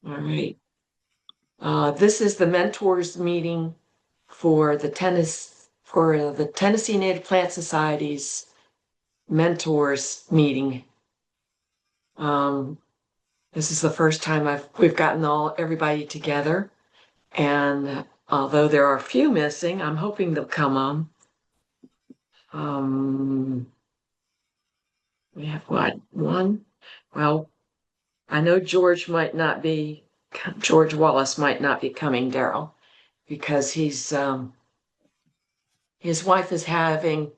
All right. This is the mentors meeting for the Tennessee Native Plant Society's mentors meeting. This is the first time we've gotten everybody together, and although there are a few missing, I'm hoping they'll come on. We have what, one? Well, I know George Wallace might not be coming, Daryl, because his wife is having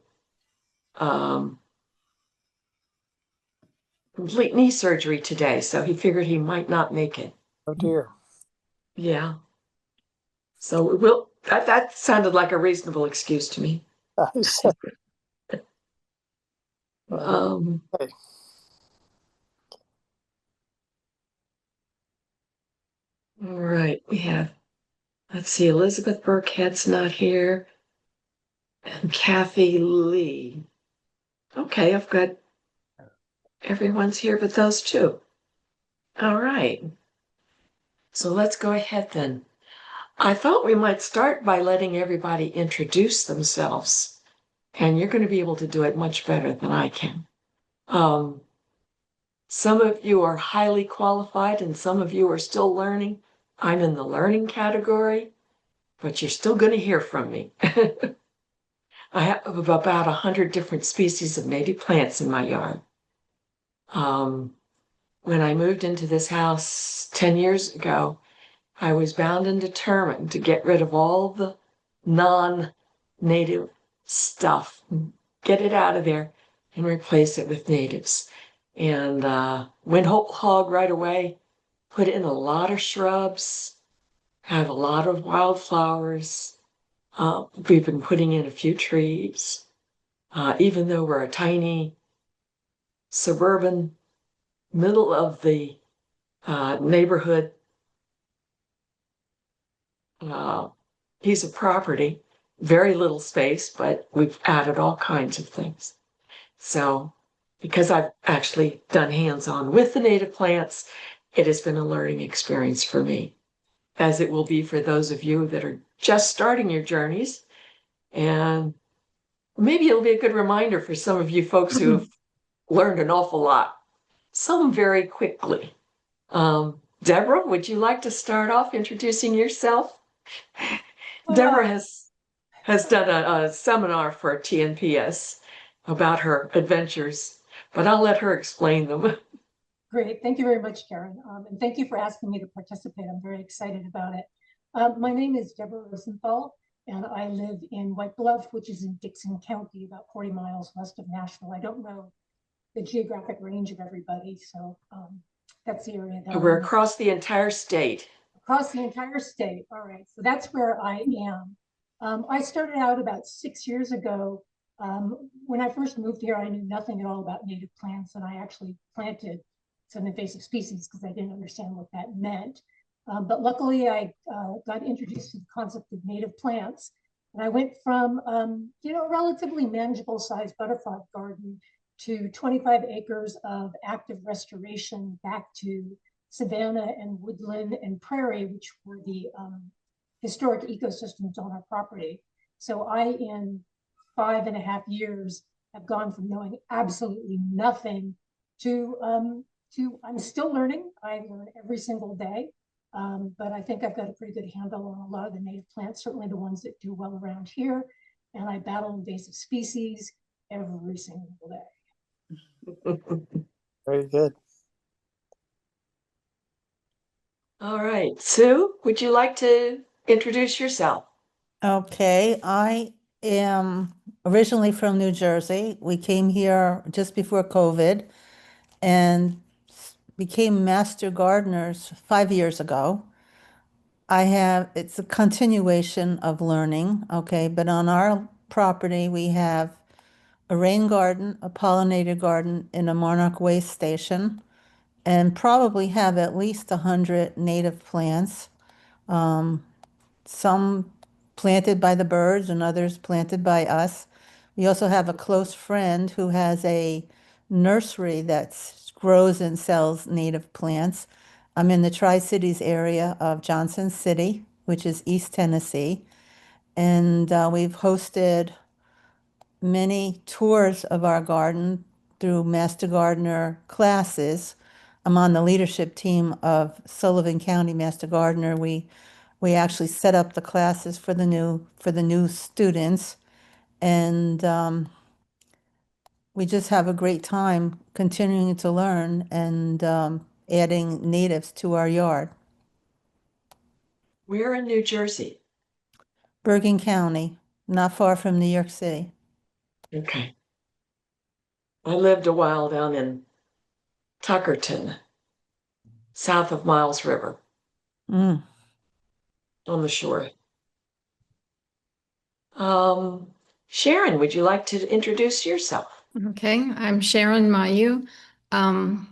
complete knee surgery today, so he figured he might not make it. Oh dear. Yeah. So that sounded like a reasonable excuse to me. Okay. All right, let's see, Elizabeth Burkhead's not here, and Kathy Lee. Okay, I've got everyone's here but those two. All right. So let's go ahead then. I thought we might start by letting everybody introduce themselves, and you're going to be able to do it much better than I can. Some of you are highly qualified and some of you are still learning. I'm in the learning category, but you're still going to hear from me. I have about 100 different species of native plants in my yard. When I moved into this house 10 years ago, I was bound and determined to get rid of all the non-native stuff, get it out of there and replace it with natives. And went whole hog right away, put in a lot of shrubs, have a lot of wildflowers. We've been putting in a few trees, even though we're a tiny suburban, middle of the neighborhood piece of property, very little space, but we've added all kinds of things. So because I've actually done hands-on with the native plants, it has been a learning experience for me, as it will be for those of you that are just starting your journeys. And maybe it'll be a good reminder for some of you folks who have learned an awful lot, some very quickly. Deborah, would you like to start off introducing yourself? Deborah has done a seminar for TNPS about her adventures, but I'll let her explain them. Great. Thank you very much, Karen. And thank you for asking me to participate. I'm very excited about it. My name is Deborah Rosenthal, and I live in White Bluff, which is in Dixon County, about 40 miles west of Nashville. I don't know the geographic range of everybody, so that's the area that We're across the entire state. Across the entire state. All right. So that's where I am. I started out about 6 years ago. When I first moved here, I knew nothing at all about native plants, and I actually planted some invasive species because I didn't understand what that meant. But luckily, I got introduced to the concept of native plants. And I went from, a relatively manageable sized butterfly garden to 25 acres of active restoration back to savanna and woodland and prairie, which were the historic ecosystems on our property. So I, in 5.5 years, have gone from knowing absolutely nothing to I'm still learning. I learn every single day, but I think I've got a pretty good handle on a lot of the native plants, certainly the ones that do well around here. And I battle invasive species every single day. Very good. All right, Sue, would you like to introduce yourself? Okay, I am originally from New Jersey. We came here just before COVID and became master gardeners 5 years ago. It's a continuation of learning, okay, but on our property, we have a rain garden, a pollinator garden, and a monarch waste station, and probably have at least 100 native plants. Some planted by the birds and others planted by us. We also have a close friend who has a nursery that grows and sells native plants. I'm in the Tri-Cities area of Johnson City, which is East Tennessee. And we've hosted many tours of our garden through Master Gardener classes. I'm on the leadership team of Sullivan County Master Gardener. We actually set up the classes for the new students, and we just have a great time continuing to learn and adding natives to our yard. We're in New Jersey. Bergen County, not far from New York City. Okay. I lived a while down in Tuckerton, south of Miles River, Mm. on the shore. Sharon, would you like to introduce yourself? Okay, I'm Sharon Mayu. Um,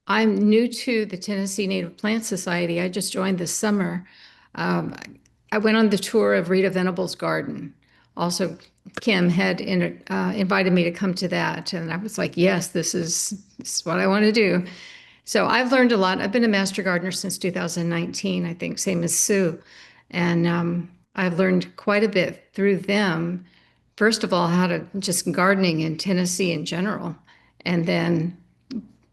I'm new to the Tennessee Native Plant Society. I just joined this summer. Um, I went on the tour of Rita Venable's garden. Also, Kim had invited me to come to that, and I was like, yes, this is what I want to do. So I've learned a lot. I've been a master gardener since 2019, I think, same as Sue. And I've learned quite a bit through them. First of all, how to just gardening in Tennessee in general, and then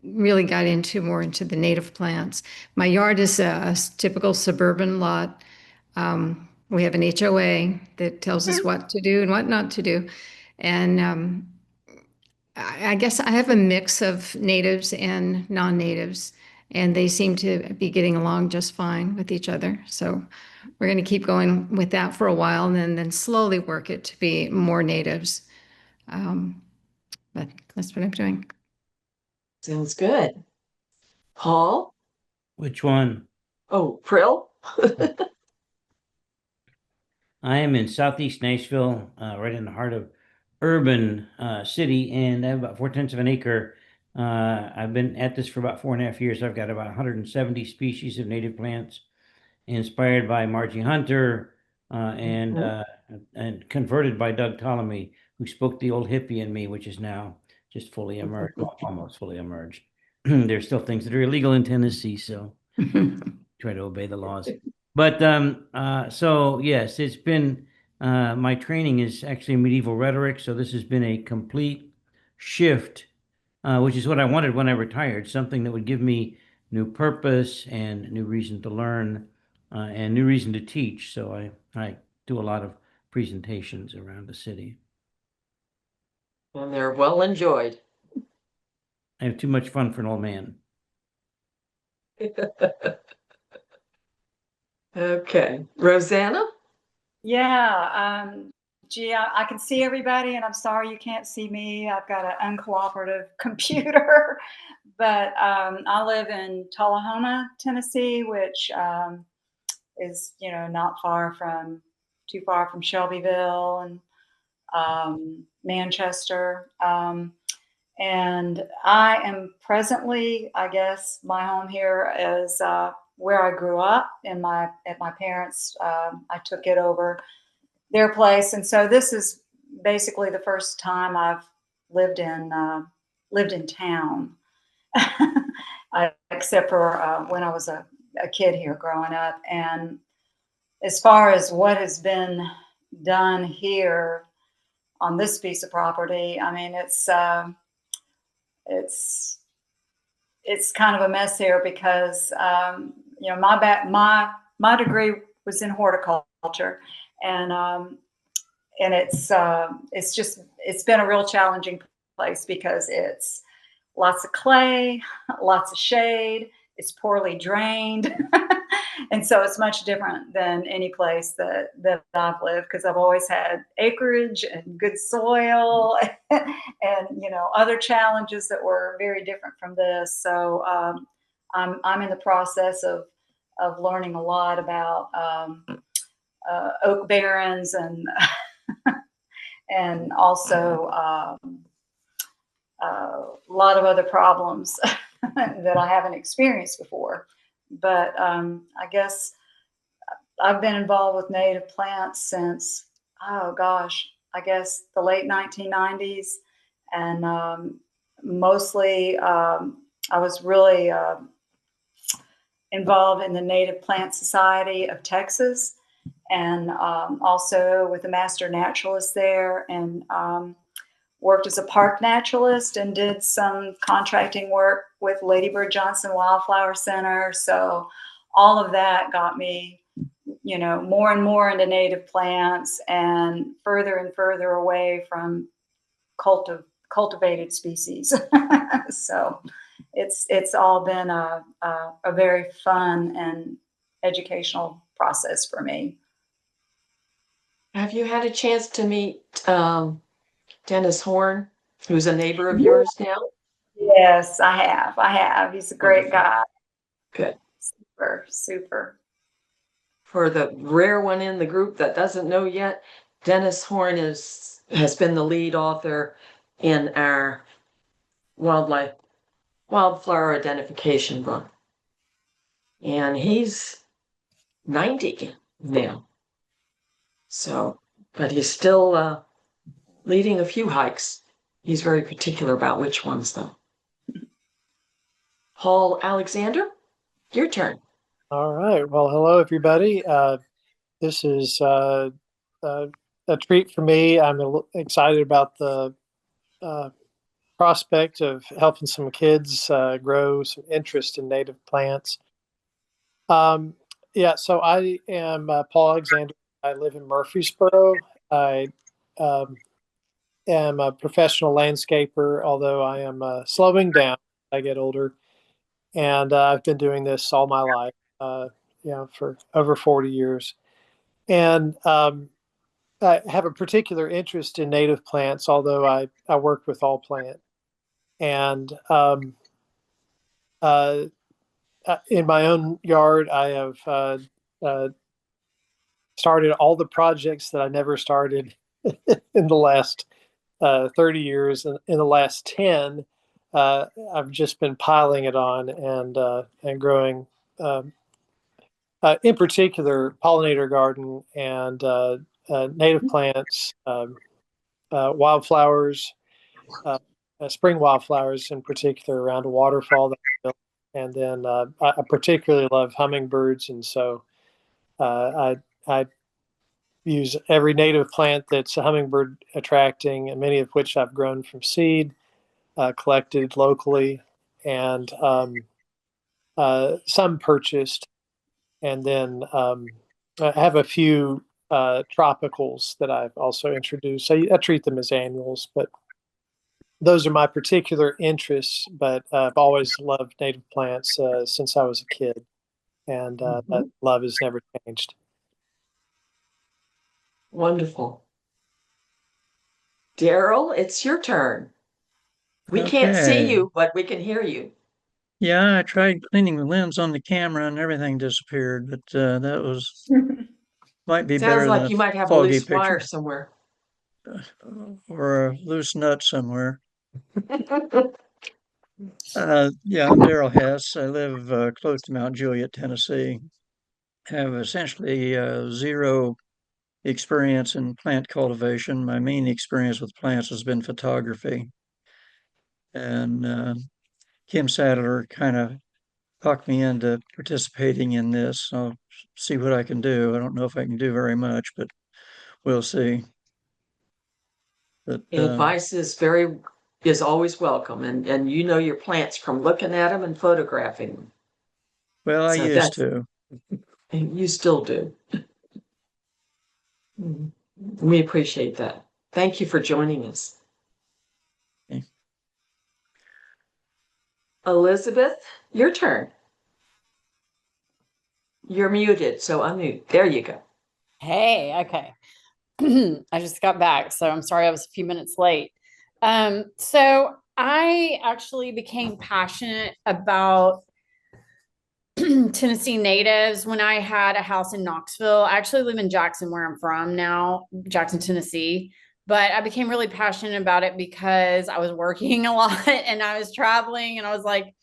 really got more into the native plants. My yard is a typical suburban lot. We have an HOA that tells us what to do and what not to do. And I guess I have a mix of natives and non-natives, and they seem to be getting along just fine with each other. So we're going to keep going with that for a while, and then slowly work it to be more natives. But that's what I'm doing. Sounds good. Paul? Which one? Oh, Prill? I am in southeast Nashville, right in the heart of urban city, and I have about 4/10 of an acre. I've been at this for about 4.5 years. I've got about 170 species of native plants, inspired by Margie Hunter, and converted by Doug Ptolemy, who spoke the old hippie in me, which is now just fully emerged, well, almost fully emerged. There's still things that are illegal in Tennessee, so try to obey the laws. But so yes, it's been my training is actually medieval rhetoric, so this has been a complete shift, which is what I wanted when I retired, something that would give me new purpose and new reason to learn, and new reason to teach. So I do a lot of presentations around the city. And they're well enjoyed. I have too much fun for an old man. Okay. Rosanna? Yeah, gee, I can see everybody, and I'm sorry you can't see me. I've got an uncooperative computer, but I live in Tullahoma, Tennessee, which is not too far from Shelbyville and Manchester. And I am presently, I guess, my home here is where I grew up at my parents. I took it over their place, and so this is basically the first time I've lived in town, except for when I was a kid here growing up. And as far as what has been done here on this piece of property, I mean, it's kind of a mess here because my degree was in horticulture, and it's been a real challenging place because it's lots of clay, lots of shade, it's poorly drained. And so it's much different than any place that I've lived, because I've always had acreage and good soil and other challenges that were very different from this. So I'm in the process of learning a lot about oak barrens and also a lot of other problems that I haven't experienced before. But I guess I've been involved with native plants since, oh gosh, I guess the late 1990s. And mostly I was really involved in the Native Plant Society of Texas, and also with a master naturalist there, and worked as a park naturalist and did some contracting work with Lady Bird Johnson Wildflower Center. So all of that got me, you know, more and more into native plants and further away from cultivated species. So it's all been a very fun and educational process for me. Have you had a chance to meet Dennis Horn, who's a neighbor of yours now? Yes, I have. He's a great Wonderful. guy. Good. Super. For the rare one in the group that doesn't know yet, Dennis Horn has been the lead author in our wildflower identification book. And he's 90 now. So, but he's still leading a few hikes. He's very particular about which ones, though. Paul Alexander, your turn. All right. Well, hello, everybody. This is a treat for me. I'm excited about the prospect of helping some kids grow some interest in native plants. Yeah, so I am Paul Alexander. I live in Murfreesboro. I am a professional landscaper, although I am slowing down as I get older. And I've been doing this all my life, for over 40 years. And I have a particular interest in native plants, although I work with all plant. And in my own yard, I have started all the projects that I never started in the last 30 years. And in the last 10, I've just been piling it on and growing, in particular, pollinator garden and native plants, wildflowers, spring wildflowers in particular around a waterfall that I built. And then I particularly love hummingbirds, and so I use every native plant that's a hummingbird attracting, and many of which I've grown from seed, collected locally, and some purchased. And then I have a few tropicals that I've also introduced. So I treat them as annuals, but those are my particular interests. But I've always loved native plants since I was a kid, and that love has never changed. Wonderful. Daryl, it's your turn. We can't see you, but we can hear you. Yeah, I tried cleaning the lens on the camera and everything disappeared, but that was might be Sounds better than like a you might have a foggy loose wire picture somewhere. or a loose nut somewhere. Yeah, I'm Daryl Hess. I live close to Mount Juliet, Tennessee. Have essentially zero experience in plant cultivation. My main experience with plants has been photography. And Kim Sadler kind of talked me into participating in this. I'll see what I can do. I don't know if I can do very much, but we'll see. But Advice is always welcome, and you know your plants from looking at them and photographing them. well, I So used to. and you still do. We appreciate that. Thank you for joining us. Okay. Elizabeth, your turn. You're muted, so unmute. There you go. Hey, okay. I just got back, so I'm sorry I was a few minutes late. So I actually became passionate about Tennessee natives when I had a house in Knoxville. I actually live in Jackson, where I'm from now, Jackson, Tennessee. But I became really passionate about it because I was working a lot and I was traveling, and I was like,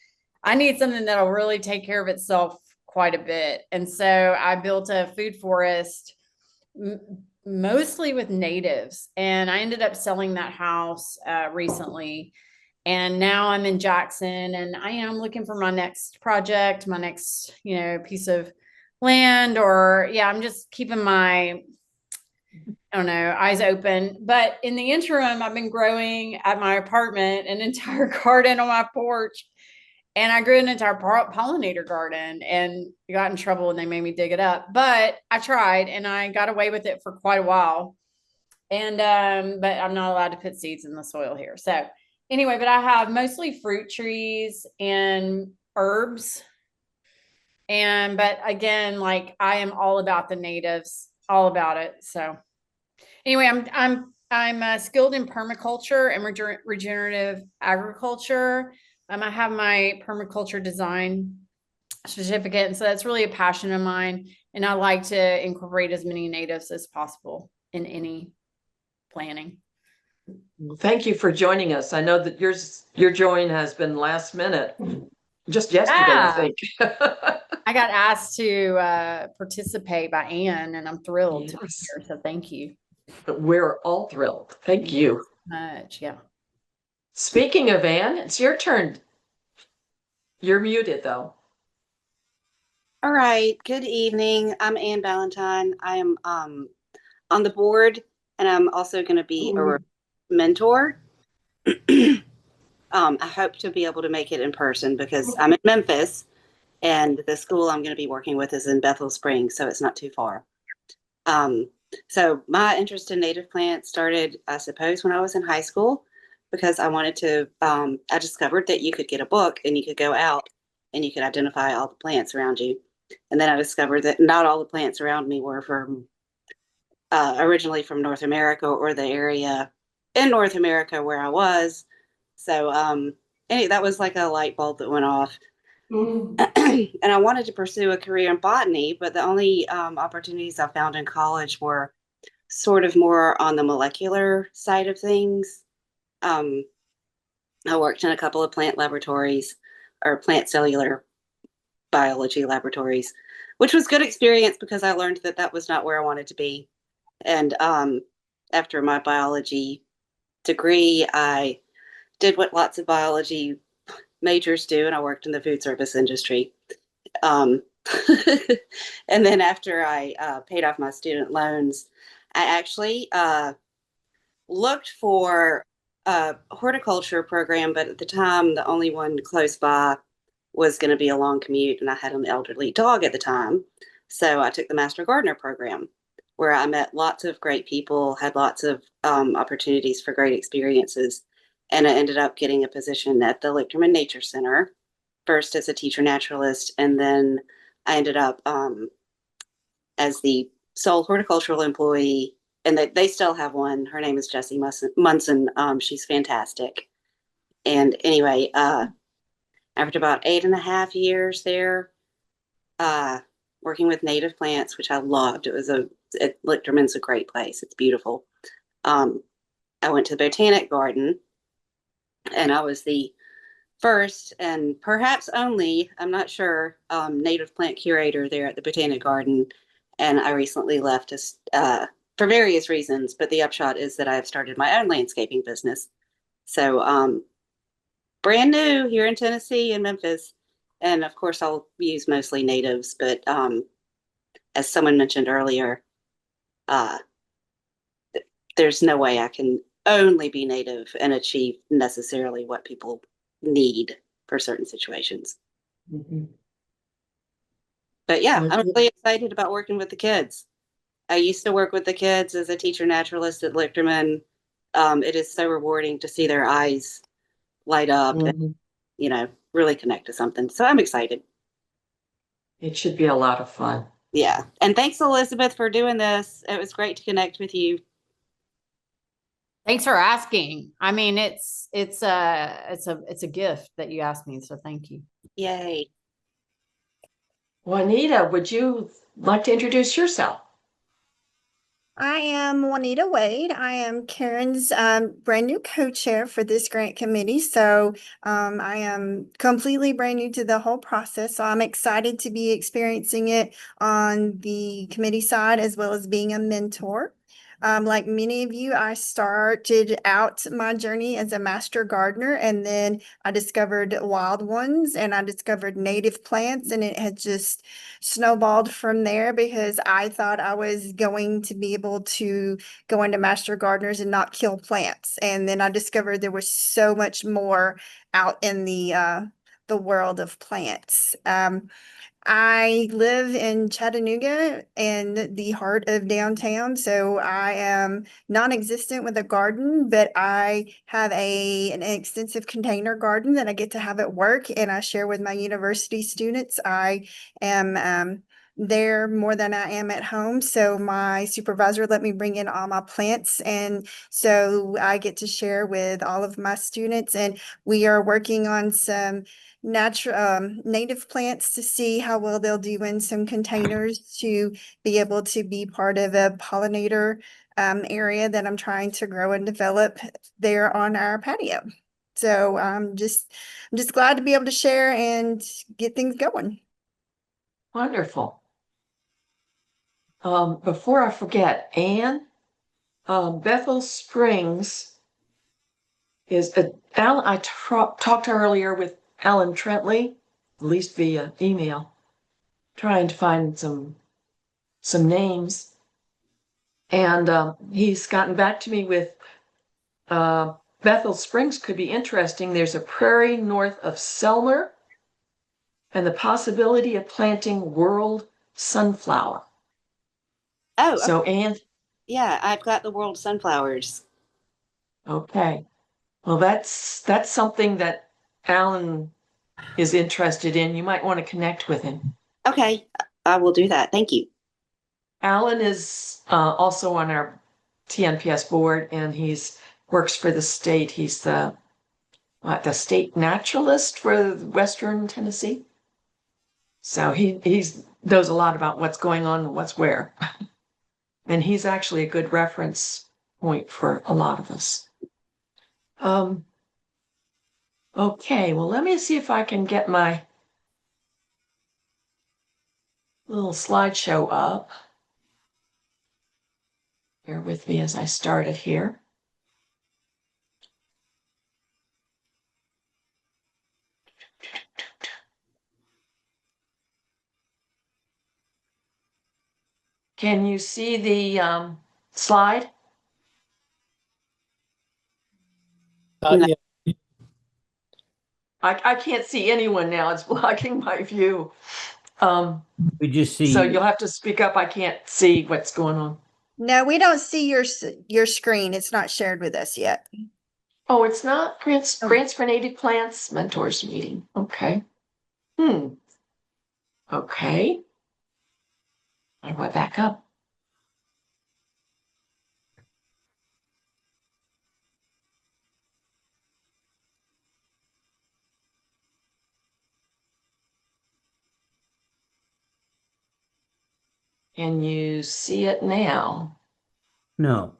I need something that'll really take care of itself quite a bit. And so I built a food forest mostly with natives, and I ended up selling that house recently. And now I'm in Jackson, and I am looking for my next project, my next, piece of land, or I'm just keeping my, I don't know, eyes open. But in the interim, I've been growing at my apartment an entire garden on my porch. And I grew an entire pollinator garden and got in trouble when they made me dig it up. But I tried and I got away with it for quite a while. And but I'm not allowed to put seeds in the soil here. So anyway, but I have mostly fruit trees and herbs. And but again, like I am all about the natives, all about it. So anyway, I'm skilled in permaculture and regenerative agriculture. I have my permaculture design certificate, and so that's really a passion of mine. And I like to incorporate as many natives as possible in any planning. Thank you for joining us. I know that your join has been last minute, just yesterday, I think. I got asked to participate by Anne, and I'm thrilled to be Yes. here. So thank you. We're all thrilled. Thank you. Much, yeah. Speaking of Anne, it's your turn. You're muted though. All right. Good evening. I'm Ann Valentine. I am on the board, and I'm also going to be a mentor. I hope to be able to make it in person because I'm in Memphis, and the school I'm going to be working with is in Bethel Springs, so it's not too far. So my interest in native plants started, I suppose, when I was in high school because I wanted to. I discovered that you could get a book and you could go out and you could identify all the plants around you. And then I discovered that not all the plants around me were from originally from North America or the area in North America where I was. So that was like a light bulb that went off. And I wanted to pursue a career in botany, but the only opportunities I found in college were sort of more on the molecular side of things. I worked in a couple of plant laboratories or plant cellular biology laboratories, which was good experience because I learned that that was not where I wanted to be. And after my biology degree, I did what lots of biology majors do, and I worked in the food service industry. And then after I paid off my student loans, I actually looked for a horticulture program, but at the time, the only one close by was going to be a long commute, and I had an elderly dog at the time. So I took the Master Gardener program, where I met lots of great people, had lots of opportunities for great experiences, and I ended up getting a position at the Lichterman Nature Center, first as a teacher naturalist, and then I ended up as the sole horticultural employee, and they still have one. Her name is Jessie Munson. She's fantastic. And anyway, after about 8.5 years there, working with native plants, which I loved. Lichterman's a great place. It's beautiful. I went to the Botanic Garden, and I was the first and perhaps only, I'm not sure, native plant curator there at the Botanic Garden. And I recently left for various reasons, but the upshot is that I've started my own landscaping business. So brand new here in Tennessee and Memphis. And of course, I'll use mostly natives, but as someone mentioned earlier, there's no way I can only be native and achieve necessarily what people need for certain situations. Mm-hmm. But yeah, I'm really excited about working with the kids. I used to work with the kids as a teacher naturalist at Lichterman. It is so rewarding to see their eyes light up and, really connect to something. So I'm excited. It should be a lot of fun. Yeah. And thanks, Elizabeth, for doing this. It was great to connect with you. Thanks for asking. I mean, it's a gift that you asked me. So thank you. Yay. Juanita, would you like to introduce yourself? I am Juanita Wade. I am Karen's brand new co-chair for this grant committee. So I am completely brand new to the whole process. So I'm excited to be experiencing it on the committee side as well as being a mentor. Like many of you, I started out my journey as a master gardener, and then I discovered wild ones and I discovered native plants, and it had just snowballed from there because I thought I was going to be able to go into master gardeners and not kill plants. And then I discovered there was so much more out in the world of plants. I live in Chattanooga in the heart of downtown, so I am non-existent with a garden, but I have an extensive container garden that I get to have at work and I share with my university students. I am there more than I am at home, so my supervisor let me bring in all my plants, and so I get to share with all of my students, and we are working on some natural native plants to see how well they'll do in some containers to be able to be part of a pollinator area that I'm trying to grow and develop there on our patio. So I'm just glad to be able to share and get things going. Wonderful. Before I forget, Anne, Bethel Springs is Alan. I talked earlier with Alan Trentley, at least via email, trying to find some names, and he's gotten back to me with Bethel Springs could be interesting. There's a prairie north of Selmer, and the possibility of planting world sunflower. Oh, So, okay. Anne, Yeah, I've got the world sunflowers. okay. Well, that's something that Alan is interested in. You might want to connect with him. Okay, I will do that. Thank you. Alan is also on our TNPS board, and he's works for the state. He's the state naturalist for Western Tennessee. So he's knows a lot about what's going on and what's where. And he's actually a good reference point for a lot of us. Okay, well, let me see if I can get my little slideshow up. Bear with me as I start it here. Can you see the slide? Yeah. I can't see anyone now. It's blocking my view. We just see. So you'll have to speak up. I can't see what's going on. No, we don't see your screen. It's not shared with us yet. Oh, it's not grants for native plants mentors meeting. Okay. Okay. I went back up. Can you see it now? No.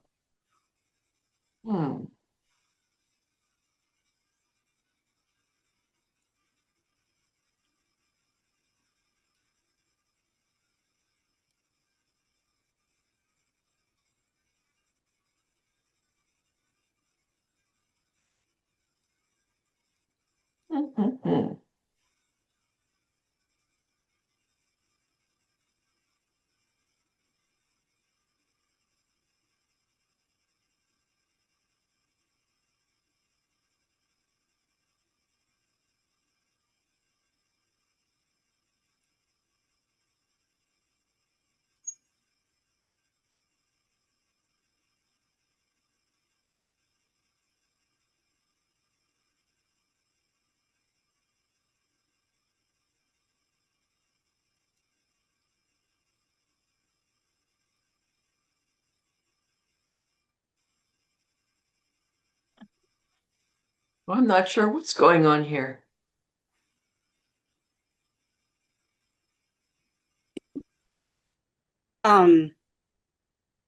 Well, I'm not sure what's going on here.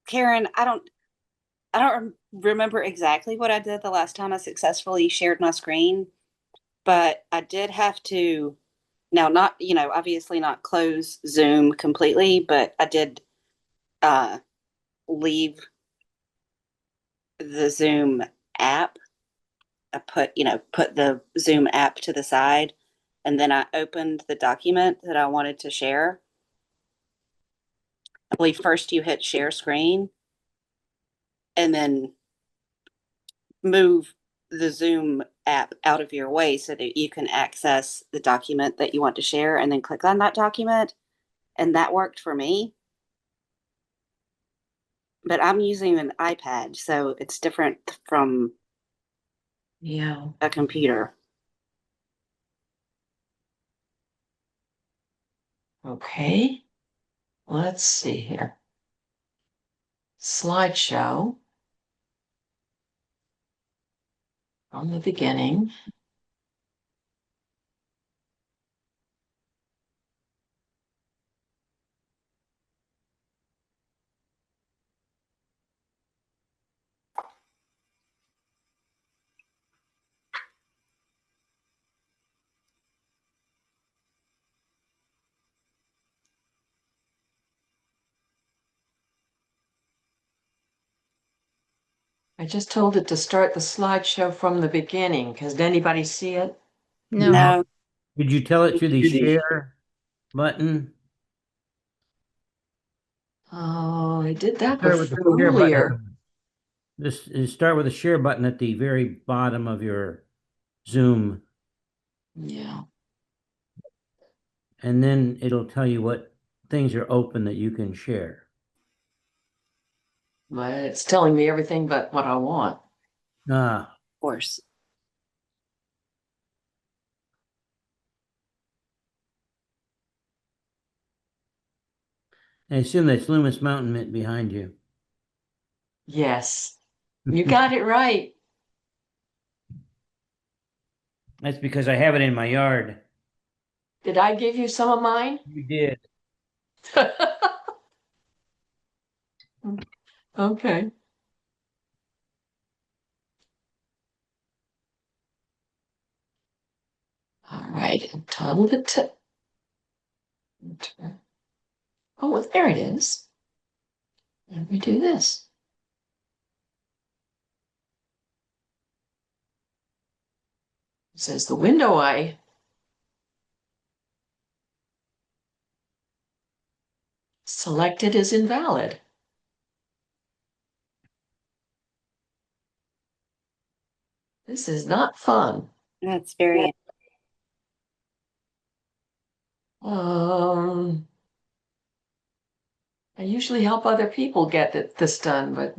Karen, I don't remember exactly what I did the last time I successfully shared my screen, but I did have to now not, obviously not close Zoom completely, but I did leave the Zoom app. I put the Zoom app to the side, and then I opened the document that I wanted to share. I believe first you hit share screen and then move the Zoom app out of your way so that you can access the document that you want to share and then click on that document. And that worked for me. But I'm using an iPad, so it's different from Yeah. a computer. Okay. Let's see here. Slideshow from the beginning. I just told it to start the slideshow from the beginning. Did anybody see it? No. No, Did you tell it through the share button? Oh, I did that Start with the before share earlier. button. This is start with the share button at the very bottom of your Zoom, Yeah, and then it'll tell you what things are open that you can share. but it's telling me everything but what I want. Ah, of course. I assume that's Loomis Mountain Mint behind you. Yes, you got it right. That's because I have it in my yard. Did I give you some of mine? You did. Okay. All right, toggle the tip. Oh, well, there it is. Let me do this. It says the window I selected is invalid. This is not fun. That's very I usually help other people get this done, but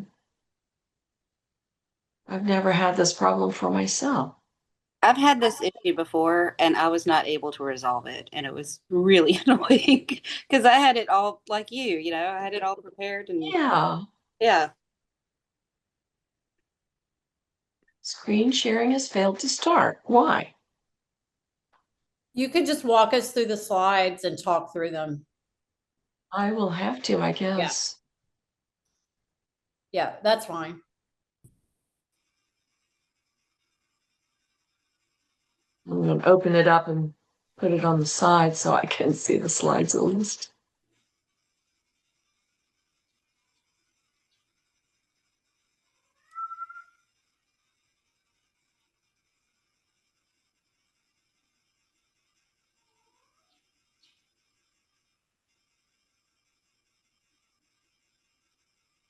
I've never had this problem for myself. I've had this issue before and I was not able to resolve it. And it was really annoying because I had it all like I had it all prepared and Yeah, yeah. screen sharing has failed to start. Why? You could just walk us through the slides and talk through them. I will have to, I guess. Yeah, that's fine. I'm going to open it up and put it on the side so I can see the slides at least.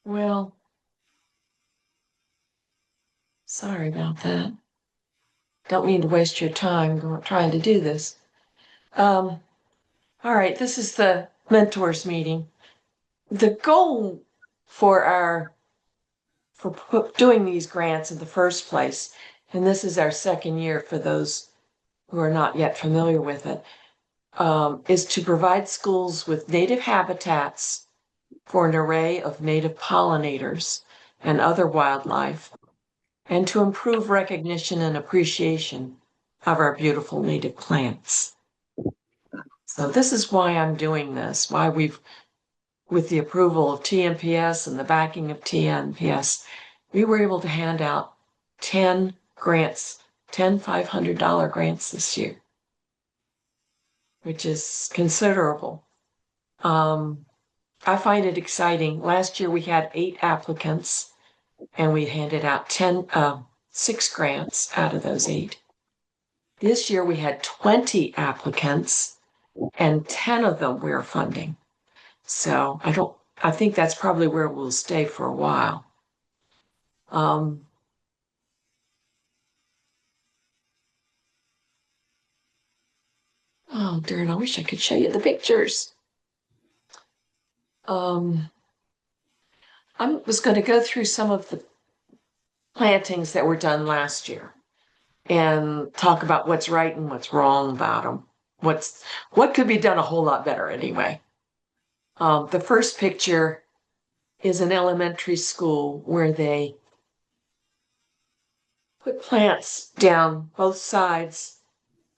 Well, sorry about that. Don't mean to waste your time trying to do this. All right, this is the mentors meeting. The goal for doing these grants in the first place, and this is our second year for those who are not yet familiar with it, is to provide schools with native habitats for an array of native pollinators and other wildlife, and to improve recognition and appreciation of our beautiful native plants. So this is why I'm doing this, why with the approval of TNPS and the backing of TNPS, we were able to hand out 10 grants, 10 $500 grants this year, which is considerable. I find it exciting. Last year we had 8 applicants. and we handed out 6 grants out of those 8. This year we had 20 applicants and 10 of them we are funding. So I think that's probably where we'll stay for a while. Oh, darn, I wish I could show you the pictures. I was going to go through some of the plantings that were done last year and talk about what's right and what's wrong about them. What could be done a whole lot better anyway. The first picture is an elementary school where they put plants down both sides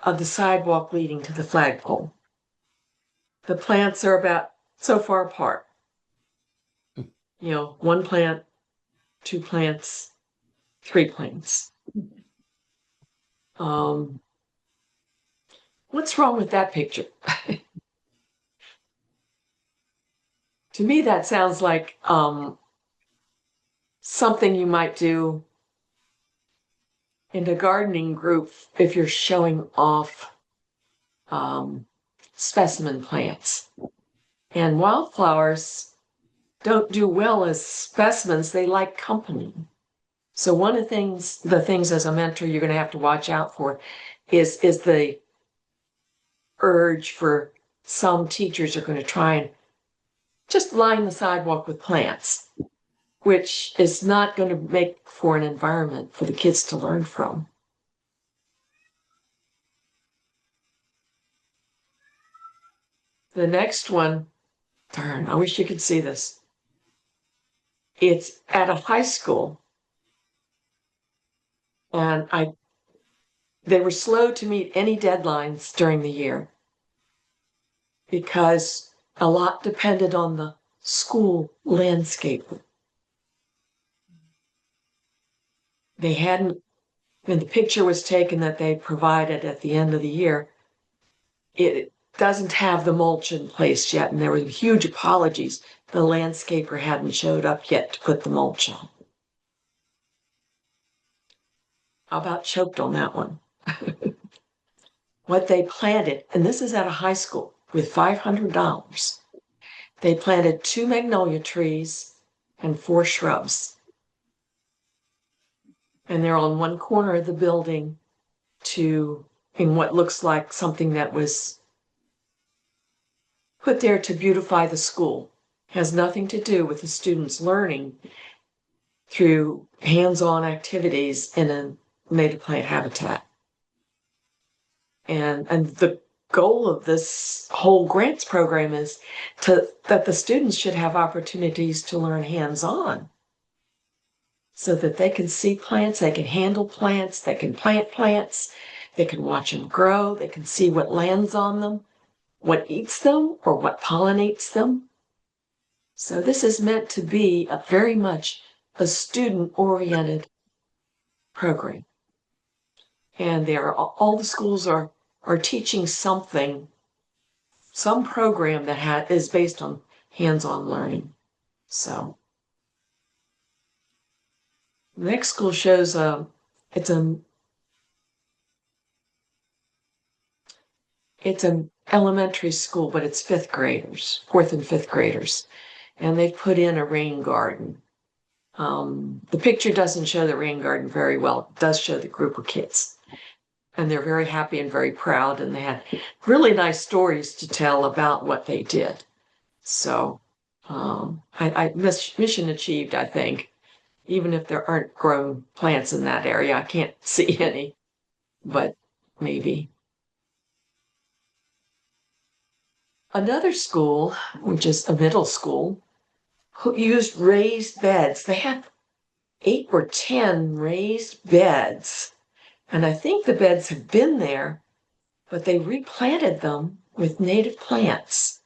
of the sidewalk leading to the flagpole. The plants are about so far apart. 1 plant, 2 plants, 3 plants. What's wrong with that picture? To me, that sounds like something you might do in a gardening group if you're showing off specimen plants. And wildflowers don't do well as specimens, they like company. So one of the things as a mentor you're going to have to watch out for is the urge for some teachers are going to try and just line the sidewalk with plants, which is not going to make for an environment for the kids to learn from. The next one, darn, I wish you could see this. It's at a high school, and they were slow to meet any deadlines during the year because a lot depended on the school landscape. They hadn't, when the picture was taken that they provided at the end of the year, it doesn't have the mulch in place yet, and there were huge apologies. The landscaper hadn't showed up yet to put the mulch on. How about choked on that one? What they planted, and this is at a high school with $500, they planted 2 magnolia trees and 4 shrubs. And they're on one corner of the building in what looks like something that was put there to beautify the school. Has nothing to do with the students learning through hands-on activities in a native plant habitat. And the goal of this whole grants program is that the students should have opportunities to learn hands-on so that they can see plants, they can handle plants, they can plant plants, they can watch them grow, they can see what lands on them, what eats them or what pollinates them. So this is meant to be very much a student-oriented program. And all the schools are teaching something, some program that is based on hands-on learning. So the next school shows it's an elementary school, but it's 5th graders, 4th and 5th graders, and they've put in a rain garden. The picture doesn't show the rain garden very well. It does show the group of kids. And they're very happy and very proud, and they had really nice stories to tell about what they did. So mission achieved, I think. Even if there aren't grown plants in that area, I can't see any, but maybe. Another school, which is a middle school, who used raised beds. They have 8 or 10 raised beds. And I think the beds have been there, but they replanted them with native plants.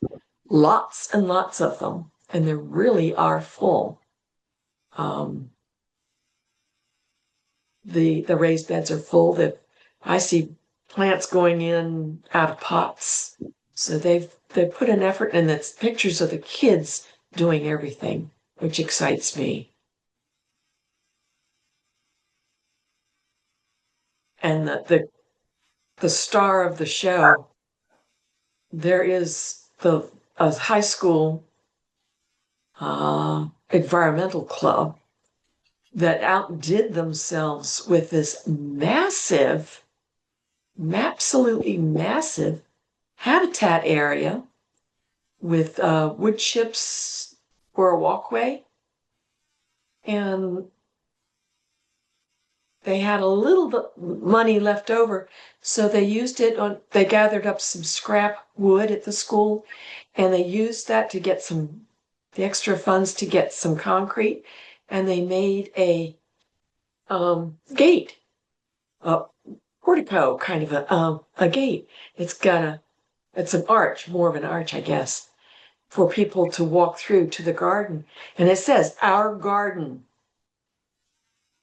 Lots and lots of them. And they really are full. The raised beds are full. I see plants going in out of pots. So they've put an effort, and it's pictures of the kids doing everything, which excites me. And the star of the show, there is a high school environmental club that outdid themselves with this massive, absolutely massive habitat area with wood chips for a walkway. And they had a little bit money left over, so they used it on, they gathered up some scrap wood at the school, and they used that to get the extra funds to get some concrete, and they made a gate, a portico kind of a gate. It's an arch, more of an arch, I guess, for people to walk through to the garden. And it says, "Our garden."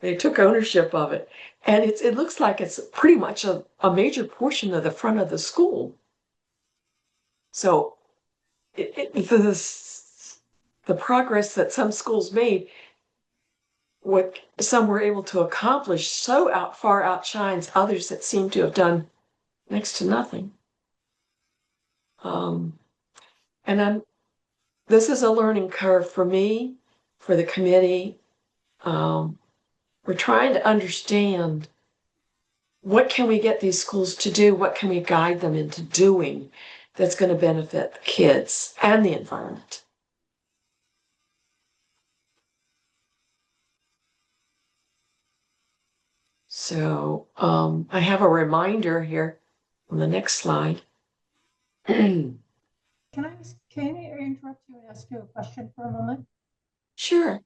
They took ownership of it. And it looks like it's pretty much a major portion of the front of the school. So the progress that some schools made, what some were able to accomplish, so far outshines others that seem to have done next to nothing. And this is a learning curve for me, for the committee. We're trying to understand, what can we get these schools to do? What can we guide them into doing that's going to benefit the kids and the environment? So I have a reminder here on the next slide. Can I interrupt you and ask you a question for a moment? Sure.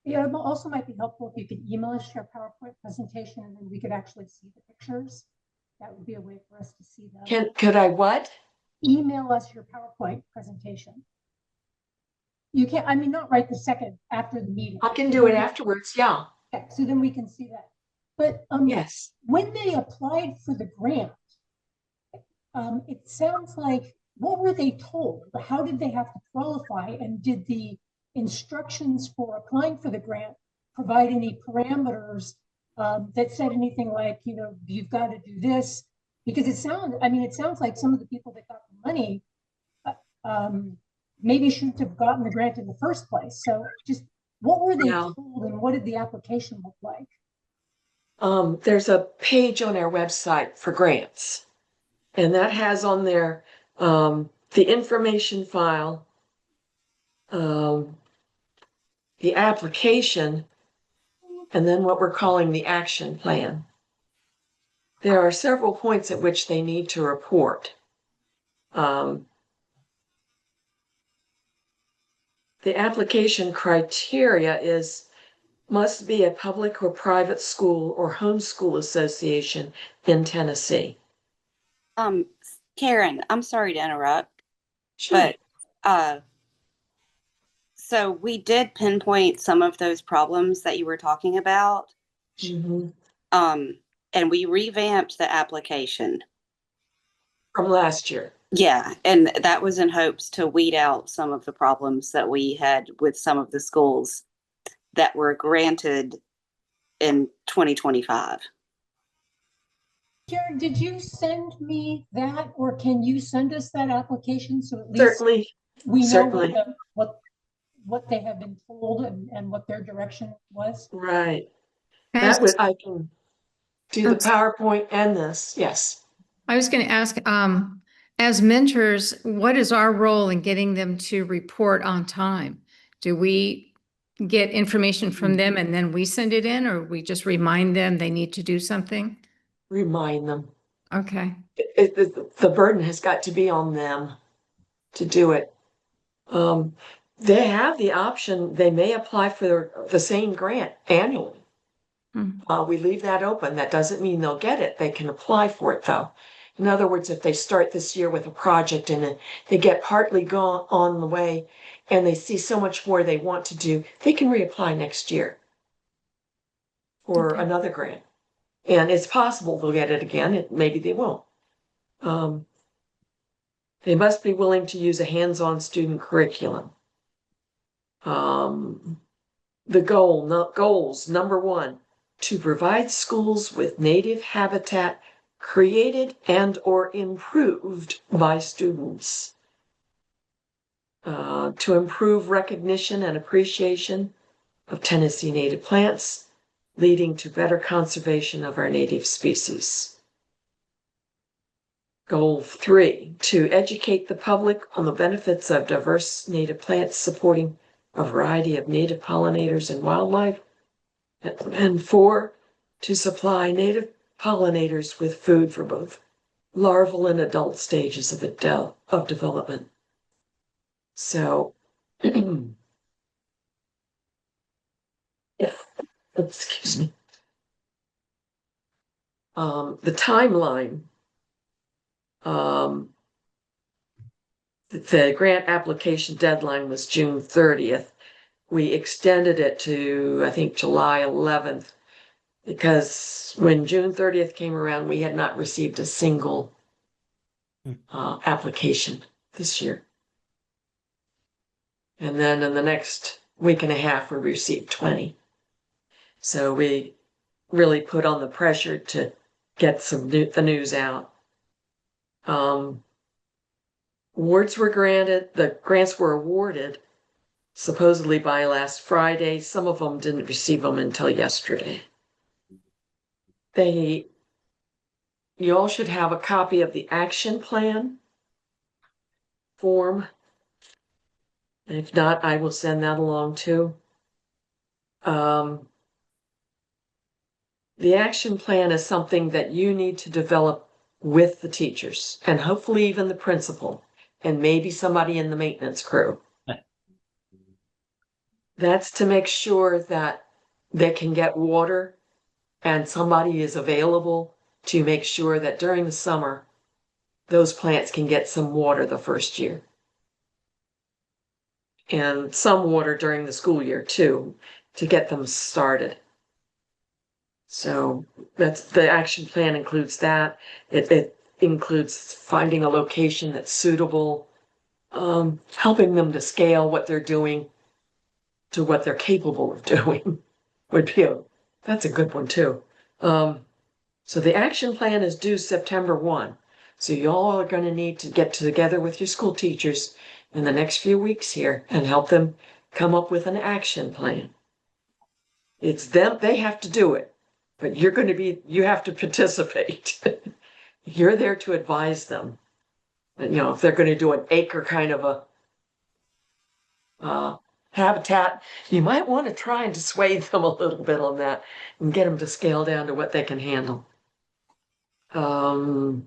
Yeah, it also might be helpful if you could email us your PowerPoint presentation and then we could actually see the pictures. That would be a way for us to see them. Could I what? Email us your PowerPoint presentation. You can't, I mean, not right the second after the meeting. I can do it afterwards, yeah. Okay, so then we can see that. But Yes. when they applied for the grant, it sounds like, what were they told? How did they have to qualify? And did the instructions for applying for the grant provide any parameters that said anything like, you've got to do this? Because it sounds like some of the people that got the money maybe shouldn't have gotten the grant in the first place. So just what were they told and what did the application look like? There's a page on our website for grants, and that has on there the information file, the application, and then what we're calling the action plan. There are several points at which they need to report. The application criteria must be a public or private school or homeschool association in Tennessee. Karen, I'm sorry to interrupt. Sure. But so we did pinpoint some of those problems that you were talking about. Mm-hmm. And we revamped the application From last year. Yeah, and that was in hopes to weed out some of the problems that we had with some of the schools that were granted in 2025. Karen, did you send me that, or can you send us that application so at least Certainly. we know Certainly. what they have been told and what their direction was? Right. As- I can do the PowerPoint and this. Yes. I was going to ask, as mentors, what is our role in getting them to report on time? Do we get information from them and then we send it in, or we just remind them they need to do something? Remind them. Okay. The burden has got to be on them to do it. They have the option, they may apply for the same grant annually. We leave that open. That doesn't mean they'll get it. They can apply for it though. In other words, if they start this year with a project and they get partly gone on the way and they see so much more they want to do, they can reapply next year for another grant. And it's possible they'll get it again. Maybe they won't. They must be willing to use a hands-on student curriculum. The goals, number one, to provide schools with native habitat created and or improved by students. To improve recognition and appreciation of Tennessee native plants, leading to better conservation of our native species. Goal 3, to educate the public on the benefits of diverse native plants supporting a variety of native pollinators and wildlife. And 4, to supply native pollinators with food for both larval and adult stages of development. So, yeah, excuse me. The timeline, the grant application deadline was June 30th. We extended it to, I think, July 11th, because when June 30th came around, we had not received a single application this year. And then in the next week and a half, we received 20. So we really put on the pressure to get the news out. Awards were granted, the grants were awarded supposedly by last Friday. Some of them didn't receive them until yesterday. You all should have a copy of the action plan form. And if not, I will send that along too. The action plan is something that you need to develop with the teachers and hopefully even the principal and maybe somebody in the maintenance crew. That's to make sure that they can get water and somebody is available to make sure that during the summer, those plants can get some water the first year. And some water during the school year too, to get them started. So that's the action plan includes that. It includes finding a location that's suitable, helping them to scale what they're doing to what they're capable of doing. That's a good one too. So the action plan is due September 1. So y'all are going to need to get together with your school teachers in the next few weeks here and help them come up with an action plan. It's them, they have to do it, but you have to participate. You're there to advise them. And, if they're going to do an acre kind of a habitat, you might want to try and dissuade them a little bit on that and get them to scale down to what they can handle. Well,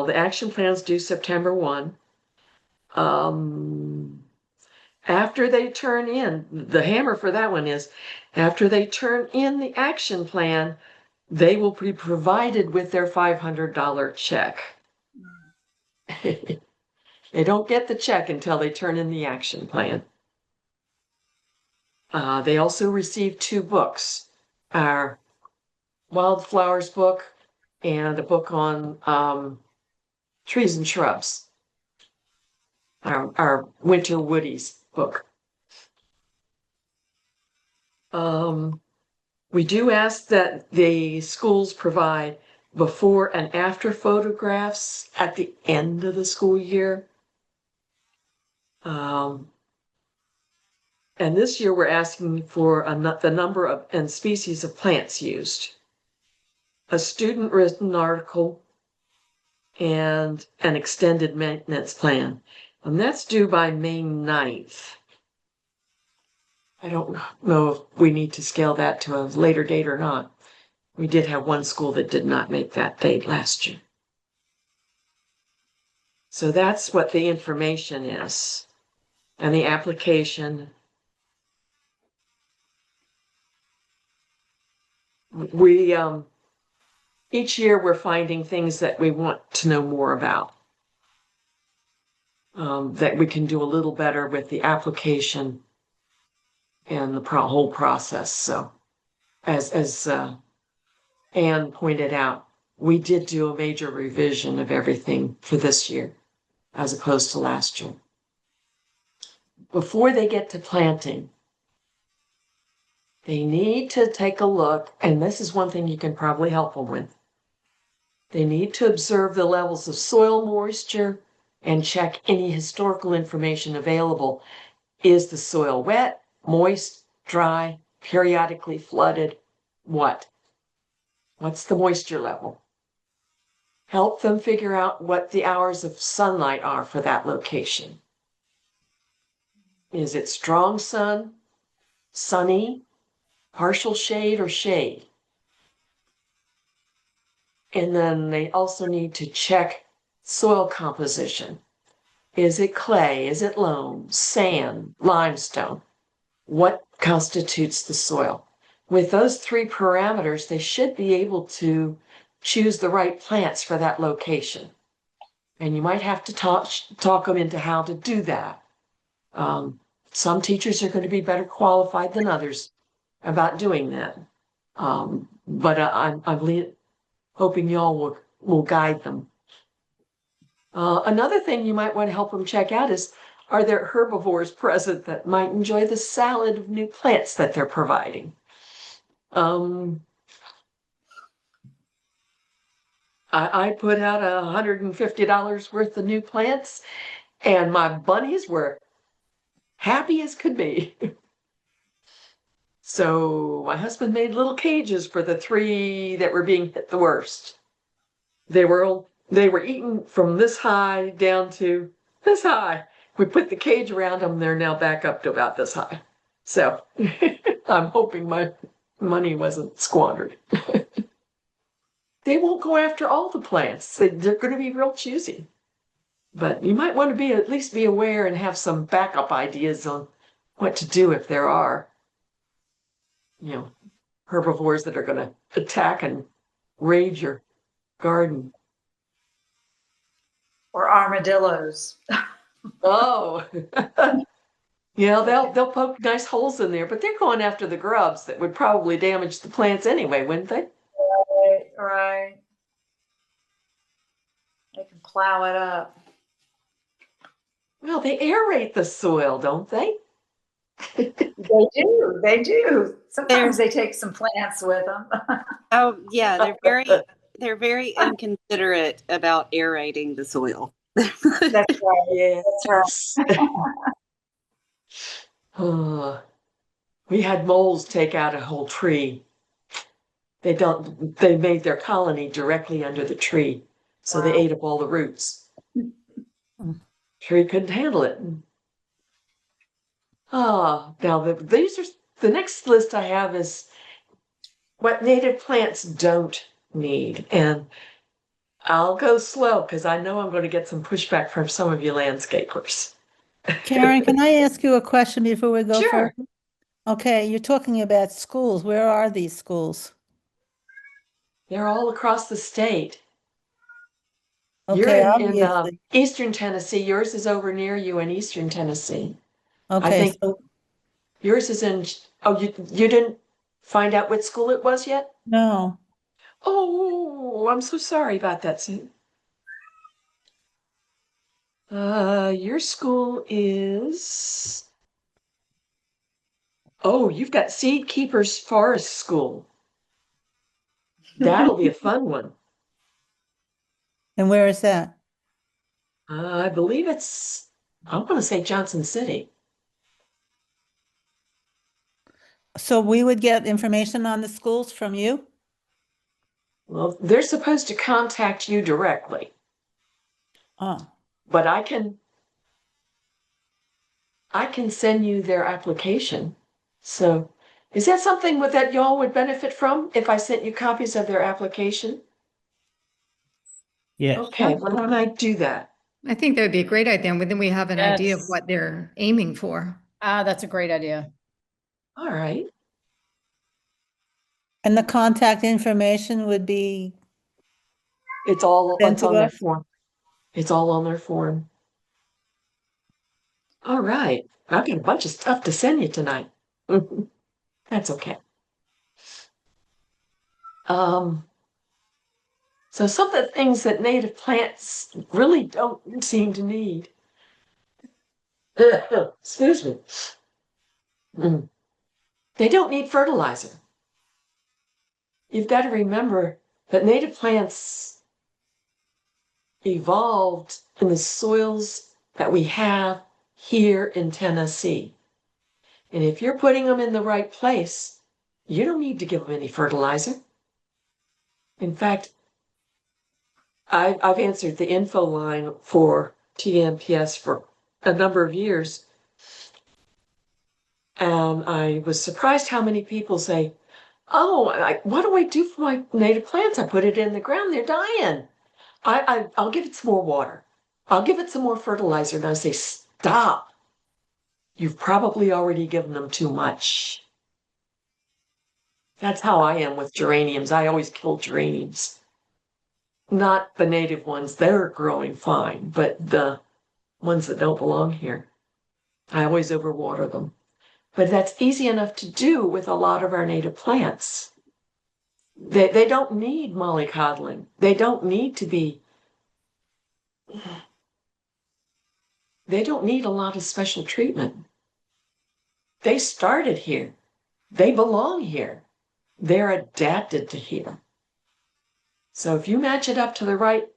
the action plan's due September 1. After they turn in, the hammer for that one is, after they turn in the action plan, they will be provided with their $500 check. They don't get the check until they turn in the action plan. They also received 2 books, our wildflowers book and a book on trees and shrubs, our winter woodies book. We do ask that the schools provide before and after photographs at the end of the school year. And this year we're asking for the number of and species of plants used, a student written article, and an extended maintenance plan. And that's due by May 9th. I don't know if we need to scale that to a later date or not. We did have one school that did not make that date last year. So that's what the information is. And the application. We, each year we're finding things that we want to know more about. That we can do a little better with the application and the whole process. So as Anne pointed out, we did do a major revision of everything for this year as opposed to last year. Before they get to planting, They need to take a look, and this is one thing you can probably help them with. They need to observe the levels of soil moisture and check any historical information available. Is the soil wet, moist, dry, periodically flooded? What? What's the moisture level? Help them figure out what the hours of sunlight are for that location. Is it strong sun, sunny, partial shade, or shade? And then they also need to check soil composition. Is it clay? Is it loam, sand, limestone? What constitutes the soil? With those three parameters, they should be able to choose the right plants for that location. And you might have to talk them into how to do that. Some teachers are going to be better qualified than others about doing that. But I'm hoping y'all will guide them. Another thing you might want to help them check out is, are there herbivores present that might enjoy the salad of new plants that they're providing? I put out $150 worth of new plants, and my bunnies were happy as could be. So my husband made little cages for the three that were being hit the worst. They were eaten from this high down to this high. We put the cage around them. They're now back up to about this high. So I'm hoping my money wasn't squandered. They won't go after all the plants. They're going to be real choosy. But you might want to at least be aware and have some backup ideas on what to do if there are, herbivores that are going to attack and raid your garden. Or armadillos. Oh, yeah, they'll poke nice holes in there, but they're going after the grubs that would probably damage the plants anyway, wouldn't they? Right. They can plow it up. Well, they aerate the soil, don't they? They do. Sometimes they take some plants with them. Oh, yeah, they're very inconsiderate about aerating the soil. That's right. Yeah, That's right. We had moles take out a whole tree. They made their colony directly under the tree. So they ate up all the roots. Tree couldn't handle it. Now the next list I have is what native plants don't need. And I'll go slow because I know I'm going to get some pushback from some of you landscapers. Karen, can I ask you a question before we go Sure. further? Okay, you're talking about schools. Where are these schools? They're all across the state. Okay, You're in obviously. Eastern Tennessee. Yours is over near you in Eastern Tennessee. I Okay, think so yours is in, you didn't find out what school it was yet? no. Oh, I'm so sorry about that, Sue. Your school is, you've got Seed Keepers Forest School. That'll be a fun one. And where is that? I believe I'm going to say Johnson City. So we would get information on the schools from you? Well, they're supposed to contact you directly, Oh, but I can send you their application. So is that something that y'all would benefit from if I sent you copies of their application? Yes. Okay, why don't I do that? I think that would be a great idea. And then we have an idea of Yes. what they're aiming for. That's a great idea. All right. and the contact information would be It's sent to on their us? form. It's all on their form. All right. I've got a bunch of stuff to send you tonight. That's okay. So some of the things that native plants really don't seem to need. Excuse me. They don't need fertilizer. You've got to remember that native plants evolved in the soils that we have here in Tennessee. And if you're putting them in the right place, you don't need to give them any fertilizer. In fact, I've answered the info line for TNPS for a number of years. And I was surprised how many people say, oh, what do I do for my native plants? I put it in the ground, they're dying. I'll give it some more water. I'll give it some more fertilizer. And I say, stop. You've probably already given them too much. That's how I am with geraniums. I always kill geraniums. Not the native ones, they're growing fine, but the ones that don't belong here, I always overwater them. But that's easy enough to do with a lot of our native plants. They don't need mollycoddling. They don't need to be, they don't need a lot of special treatment. They started here. They belong here. They're adapted to here. So if you match it up to the right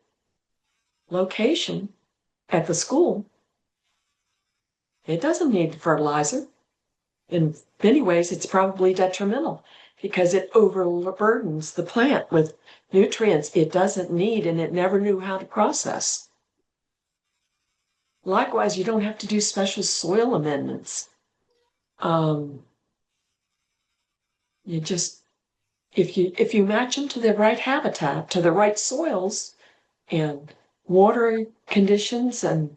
location at the school, it doesn't need fertilizer. In many ways, it's probably detrimental because it overburdens the plant with nutrients it doesn't need and it never knew how to process. Likewise, you don't have to do special soil amendments. You just, if you match them to the right habitat, to the right soils and water conditions and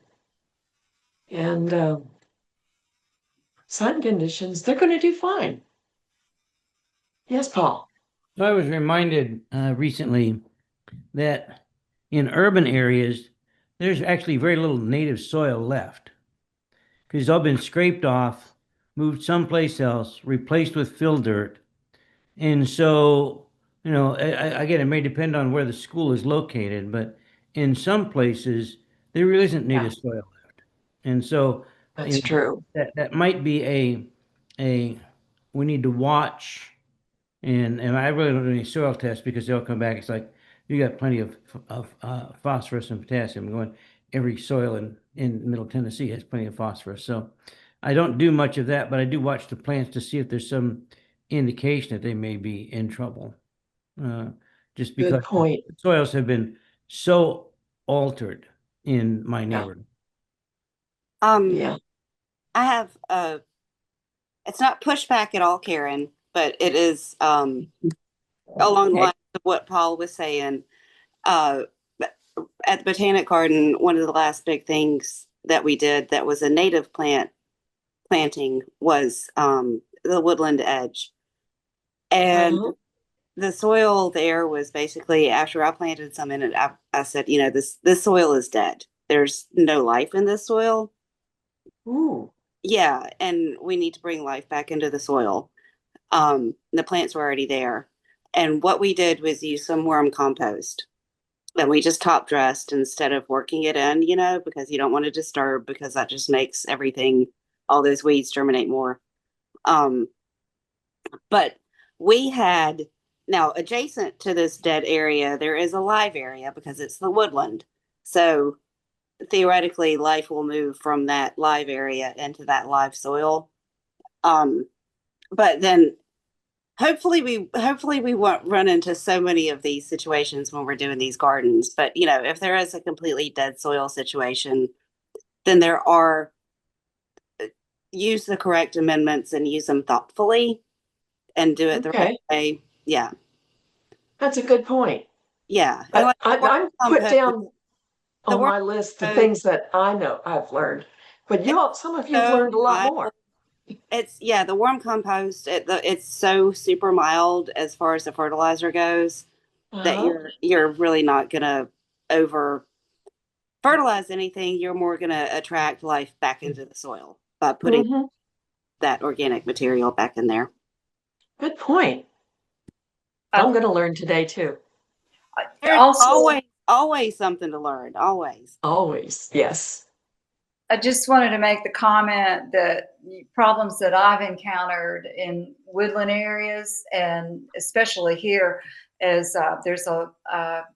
sun conditions, they're going to do fine. Yes, Paul. So I was reminded recently that in urban areas, there's actually very little native soil left because it's all been scraped off, moved someplace else, replaced with fill dirt. And so, again, it may depend on where the school is located, but in some places, there really isn't native soil left. And so, That's true. That might be we need to watch. And I really don't do any soil tests because they'll come back. It's like you got plenty of phosphorus and potassium going. Every soil in Middle Tennessee has plenty of phosphorus. So I don't do much of that, but I do watch the plants to see if there's some indication that they may be in trouble. Just because Good point. the soils have been so altered in my neighborhood. Yeah. I have it's not pushback at all, Karen, but it is along the lines of what Paul was saying. At the Botanic Garden, one of the last big things that we did that was a native planting was the woodland edge. And the soil there was basically, after I planted some in it, I said, this soil is dead. There's no life in this soil. Ooh. Yeah, and we need to bring life back into the soil. The plants were already there. And what we did was use some worm compost. And we just top dressed instead of working it in, because you don't want to disturb, because that just makes everything, all those weeds germinate more. But we had, now adjacent to this dead area, there is a live area because it's the woodland. So theoretically, life will move from that live area into that live soil. But then hopefully we won't run into so many of these situations when we're doing these gardens. But if there is a completely dead soil situation, then there are, use the correct amendments and use them thoughtfully and do it the right way. Yeah. That's a good point. Yeah. I put down on my list the things that I know I've learned, but some of you have learned a lot more. It's the worm compost. It's so super mild as far as the fertilizer goes that you're really not gonna over fertilize anything. You're more gonna attract life back into the soil by putting that organic material back in there. Good point. I'm going to learn today too. There's always something to learn. Always, yes. I just wanted to make the comment that problems that I've encountered in woodland areas, and especially here, as there's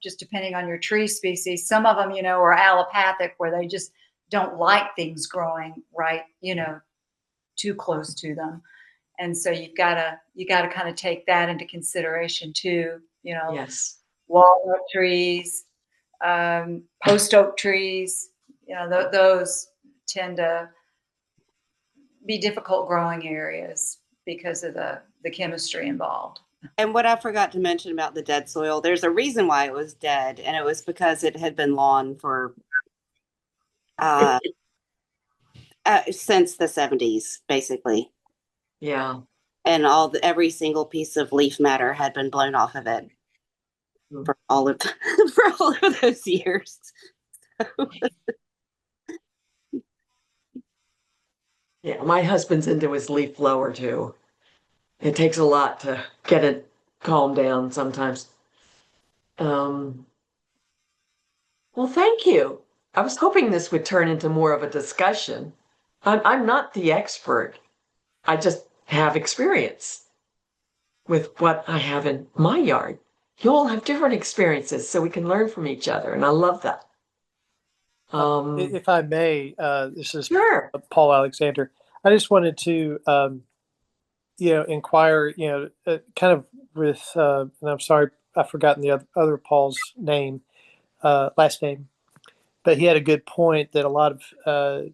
just depending on your tree species, some of them, are allopathic, where they just don't like things growing right, too close to them. And so you gotta kind of take that into consideration too, Yes. walnut trees, post oak trees, those tend to be difficult growing areas because of the chemistry involved. And what I forgot to mention about the dead soil, there's a reason why it was dead, and it was because it had been lawn for since the 70s, basically. Yeah. And every single piece of leaf matter had been blown off of it for all of for all of those years. Yeah, my husband's into his leaf blower too. It takes a lot to get it calmed down sometimes. Well, thank you. I was hoping this would turn into more of a discussion. I'm not the expert. I just have experience with what I have in my yard. You all have different experiences, so we can learn from each other, and I love that. If I may, this is Sure. Paul Alexander. I just wanted to, inquire, kind of with, and I'm sorry, I've forgotten the other Paul's name, last name, but he had a good point that a lot of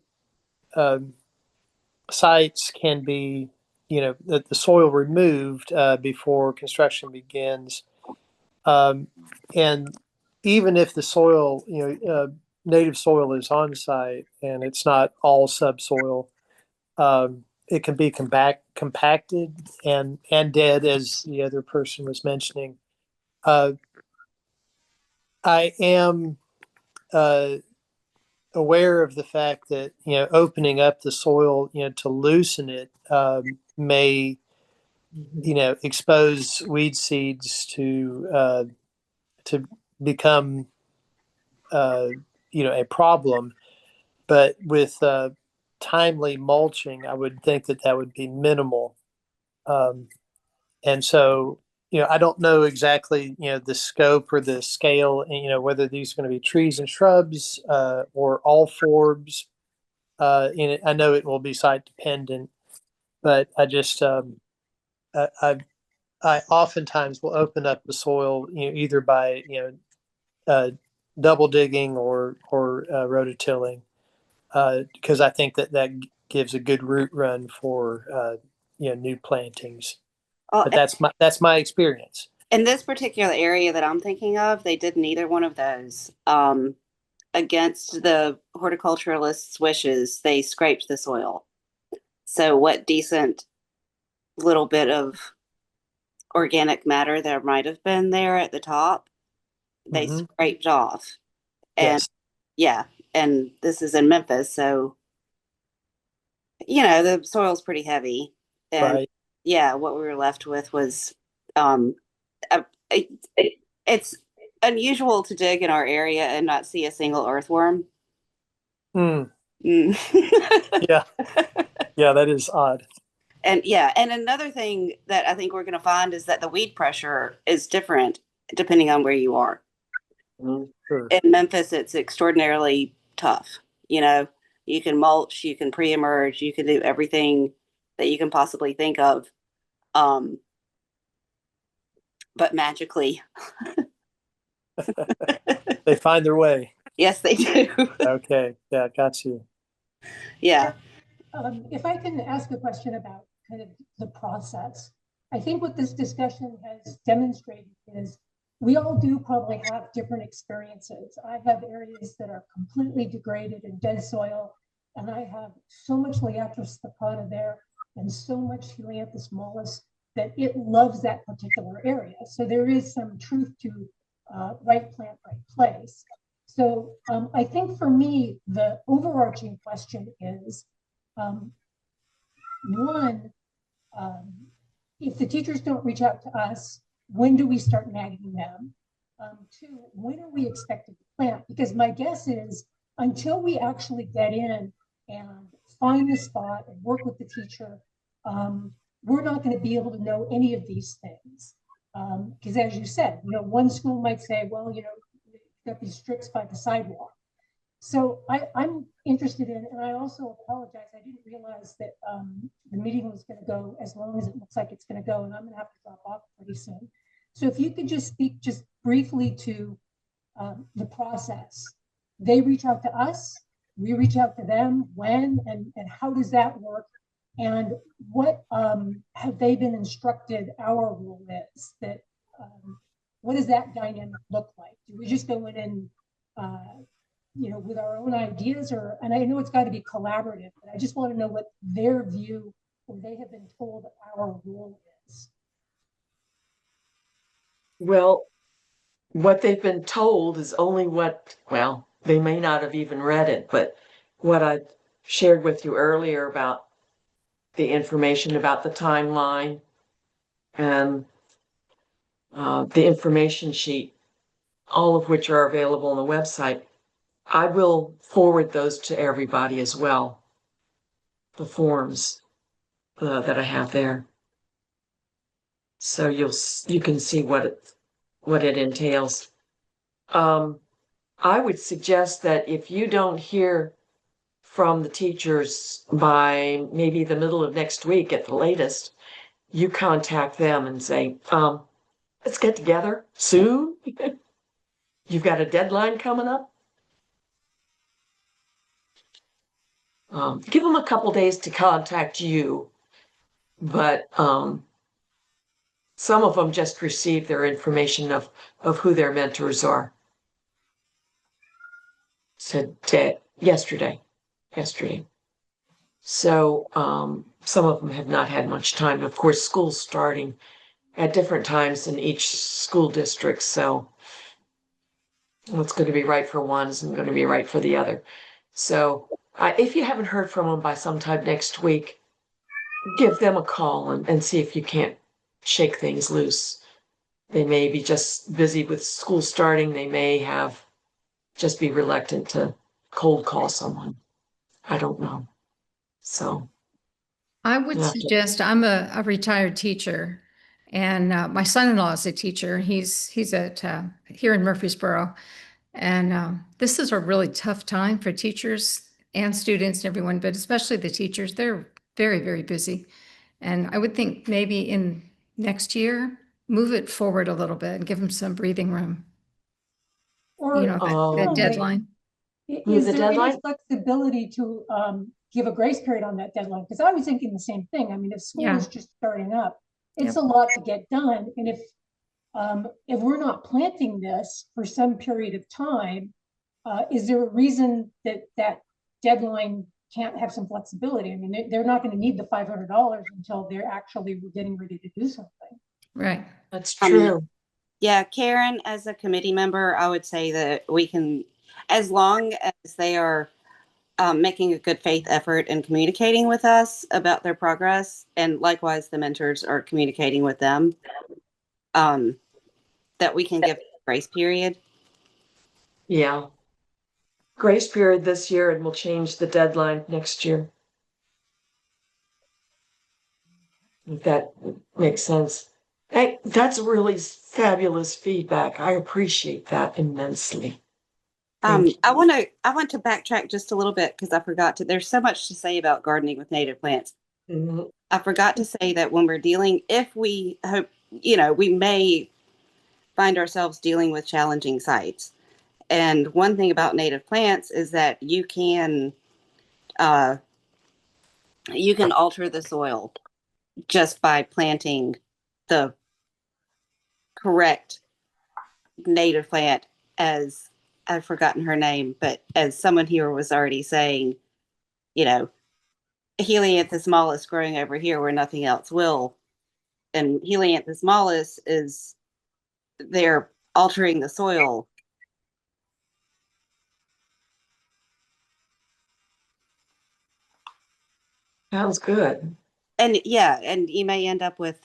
sites can be, the soil removed before construction begins. And even if the soil, native soil is on site and it's not all subsoil, it can be compacted and dead, as the other person was mentioning. I am aware of the fact that opening up the soil to loosen it may expose weed seeds to become a problem. But with timely mulching, I would think that would be minimal. And so, I don't know exactly, the scope or the scale, and, whether these are going to be trees and shrubs or all forbs. I know it will be site dependent, but I just, I oftentimes will open up the soil, either by, double digging or rototilling, because I think that gives a good root run for, new plantings. But that's my experience. In this particular area that I'm thinking of, they did neither one of those. Against the horticulturalist's wishes, they scraped the soil. So what decent little bit of organic matter there might have been there at the top, they scraped off. And yeah, and this is in Memphis, so the soil's pretty heavy. And yeah, what we were left with was it's unusual to dig in our area and not see a single earthworm. Yeah, that is odd. And another thing that I think we're going to find is that the weed pressure is different depending on where you are. Sure. In Memphis, it's extraordinarily tough. You can mulch, you can pre-emerge, you can do everything that you can possibly think of. But magically, they find their way. Yes, they do. Okay. Yeah, got you. Yeah. If I can ask a question about kind of the process, I think what this discussion has demonstrated is we all do probably have different experiences. I have areas that are completely degraded in dead soil, and I have so much Liatris stipata there and so much Helianthus mollis that it loves that particular area. So there is some truth to right plant, right place. So I think for me, the overarching question is, one, if the teachers don't reach out to us, when do we start nagging them? Two, when are we expected to plant? Because my guess is until we actually get in and find the spot and work with the teacher, we're not going to be able to know any of these things. Because as you said, one school might say, well, you've got these strips by the sidewalk. So I'm interested in, and I also apologize, I didn't realize that the meeting was going to go as long as it looks like it's going to go, and I'm going to have to drop off pretty soon. So if you could just speak just briefly to the process. They reach out to us, we reach out to them, when, and how does that work? And what have they been instructed our role is? That what does that dynamic look like? Do we just go in and with our own ideas, and I know it's got to be collaborative, but I just want to know what their view, or they have been told our role is. Well, what they've been told is only well, they may not have even read it, but what I shared with you earlier about the information about the timeline and the information sheet, all of which are available on the website. I will forward those to everybody as well, the forms that I have there. So you can see what it entails. I would suggest that if you don't hear from the teachers by maybe the middle of next week at the latest, you contact them and say, let's get together soon. You've got a deadline coming up. Give them a couple days to contact you, but some of them just receive their information of who their mentors are. Today, yesterday. So some of them have not had much time. Of course, school's starting at different times in each school district, so what's going to be right for one isn't going to be right for the other. So if you haven't heard from them by sometime next week, give them a call and see if you can't shake things loose. They may be just busy with school starting. They may have just be reluctant to cold call someone. I don't know. So I would suggest, I'm a retired teacher, and my son-in-law is a teacher. He's at here in Murfreesboro, and this is a really tough time for teachers and students and everyone, but especially the teachers. They're very, very busy, and I would think maybe in next year, move it forward a little bit and give them some breathing room. Or that deadline. Is there any flexibility to give a grace period on that deadline? Because I was thinking the same thing. I mean, if school is just starting up, it's a lot to get done. And if we're not planting this for some period of time, is there a reason that deadline can't have some flexibility? I mean, they're not going to need the $500 until they're actually getting ready to do something. Right. That's true. Yeah, Karen, as a committee member, I would say that we can, as long as they are making a good faith effort and communicating with us about their progress, and likewise the mentors are communicating with them, that we can give grace period. Yeah. Grace period this year, and we'll change the deadline next year. If that makes sense. Hey, that's really fabulous feedback. I appreciate that immensely. I want to backtrack just a little bit because I forgot to. There's so much to say about gardening with native plants. Mm-hmm. I forgot to say that when we're dealing, if we hope, we may find ourselves dealing with challenging sites. And one thing about native plants is that you can alter the soil just by planting the correct native plant, as I've forgotten her name, but as someone here was already saying, Helianthus mollis growing over here where nothing else will. And Helianthus mollis they're altering the soil. Sounds good. And and you may end up with,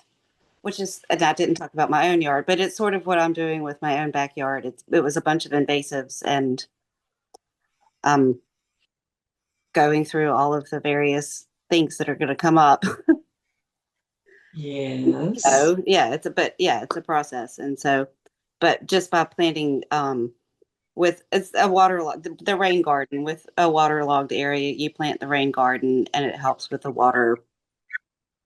which is, and I didn't talk about my own yard, but it's sort of what I'm doing with my own backyard. It was a bunch of invasives, and going through all of the various things that are going to come up. Yes. So yeah, it's a process. And so, but just by planting, with it's a the rain garden with a waterlogged area, you plant the rain garden and it helps with the water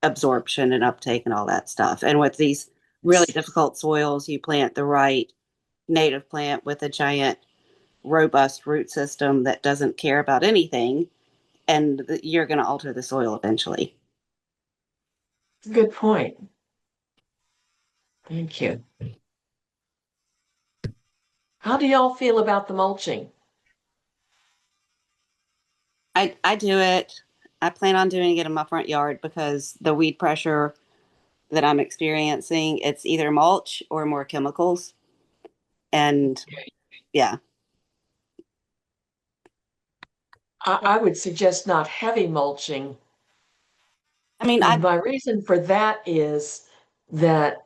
absorption and uptake and all that stuff. And with these really difficult soils, you plant the right native plant with a giant, robust root system that doesn't care about anything, and you're going to alter the soil eventually. Good point. Thank you. How do y'all feel about the mulching? I do it. I plan on doing it in my front yard because the weed pressure that I'm experiencing, it's either mulch or more chemicals. And yeah, I would suggest not heavy mulching. I mean, And my reason for that is that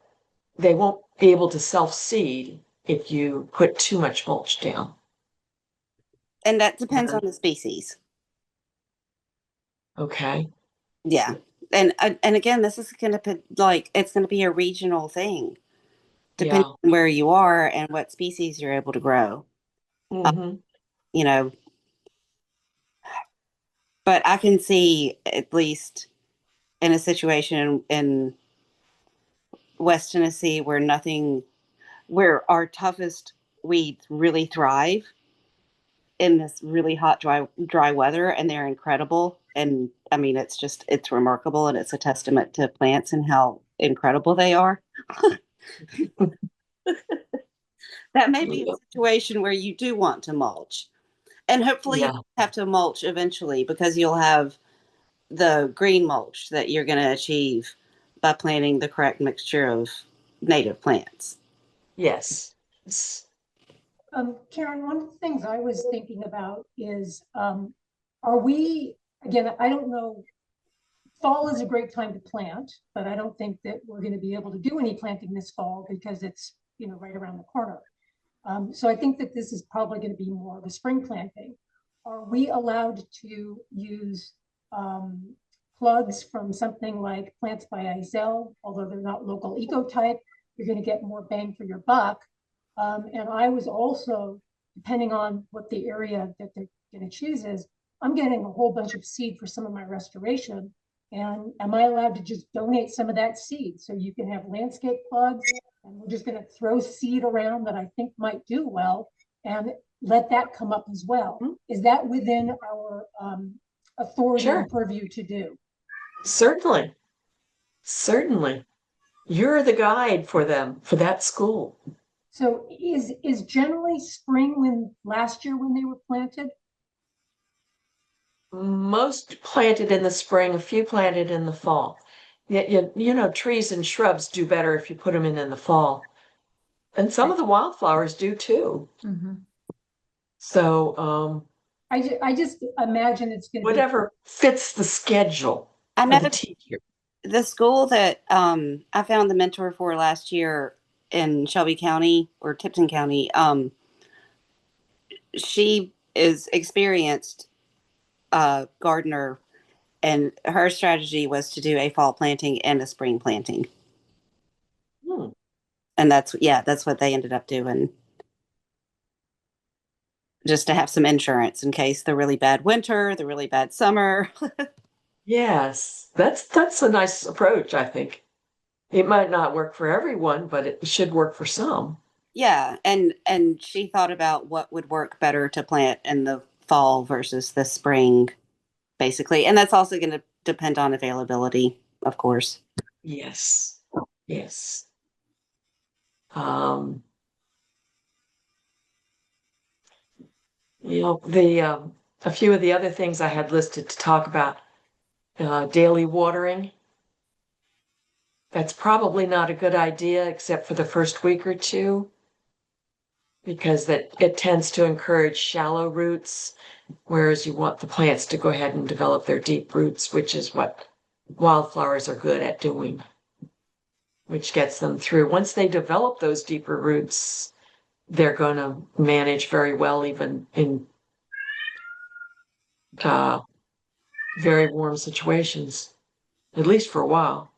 they won't be able to self-seed if you put too much mulch down. and that depends on the species. Okay. Yeah. And again, this is going to put it's going to be a regional thing depending Yeah. on where you are and what species you're able to grow. Mm-hmm. You know, but I can see at least in a situation in West Tennessee where our toughest weeds really thrive in this really hot, dry weather, and they're incredible. And I mean, it's remarkable, and it's a testament to plants and how incredible they are. That may be a situation where you do want to mulch, and hopefully you Yeah. won't have to mulch eventually because you'll have the green mulch that you're going to achieve by planting the correct mixture of native plants. Yes. Karen, one of the things I was thinking about is, are we, again, I don't know, fall is a great time to plant, but I don't think that we're going to be able to do any planting this fall because it's, right around the corner. So I think that this is probably going to be more of a spring planting. Are we allowed to use plugs from something like Plants by Izell, although they're not local ecotype? You're going to get more bang for your buck. And I was also, depending on what the area that they're going to choose is, I'm getting a whole bunch of seed for some of my restoration. And am I allowed to just donate some of that seed? So you can have landscape plugs, and we're just going to throw seed around that I think might do well and let that come up as well. Is that within our authority Sure. and purview to do? Certainly. Certainly. You're the guide for them, for that school. So is generally spring when last year when they were planted? Most planted in the spring, a few planted in the fall. Trees and shrubs do better if you put them in the fall. And some of the wildflowers do too. Mm-hmm. So I just imagine it's going to be whatever fits the schedule I for know the teacher. the school that I found the mentor for last year in Shelby County or Tipton County. She is experienced gardener, and her strategy was to do a fall planting and a spring planting. And that's what they ended up doing. Just to have some insurance in case the really bad winter, the really bad summer. Yes, that's a nice approach, I think. It might not work for everyone, but it should work for some. Yeah, and she thought about what would work better to plant in the fall versus the spring, basically. And that's also going to depend on availability, of course. Yes. Yes. Um, a few of the other things I had listed to talk about, daily watering. That's probably not a good idea except for the first week or two, because it tends to encourage shallow roots, whereas you want the plants to go ahead and develop their deep roots, which is what wildflowers are good at doing, which gets them through. Once they develop those deeper roots, they're going to manage very well, even in very warm situations, at least for a while.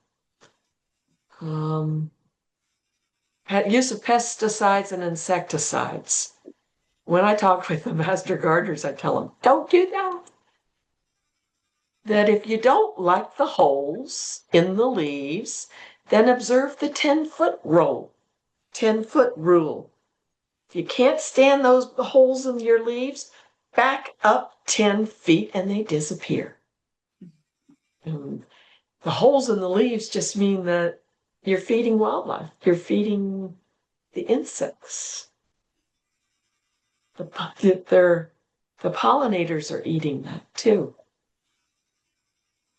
Use of pesticides and insecticides. When I talk with the master gardeners, I tell them, don't do that. That if you don't like the holes in the leaves, then observe the 10-foot rule. 10-foot rule. If you can't stand those holes in your leaves, back up 10 feet and they disappear. And the holes in the leaves just mean that you're feeding wildlife. You're feeding the insects. The pollinators are eating that too.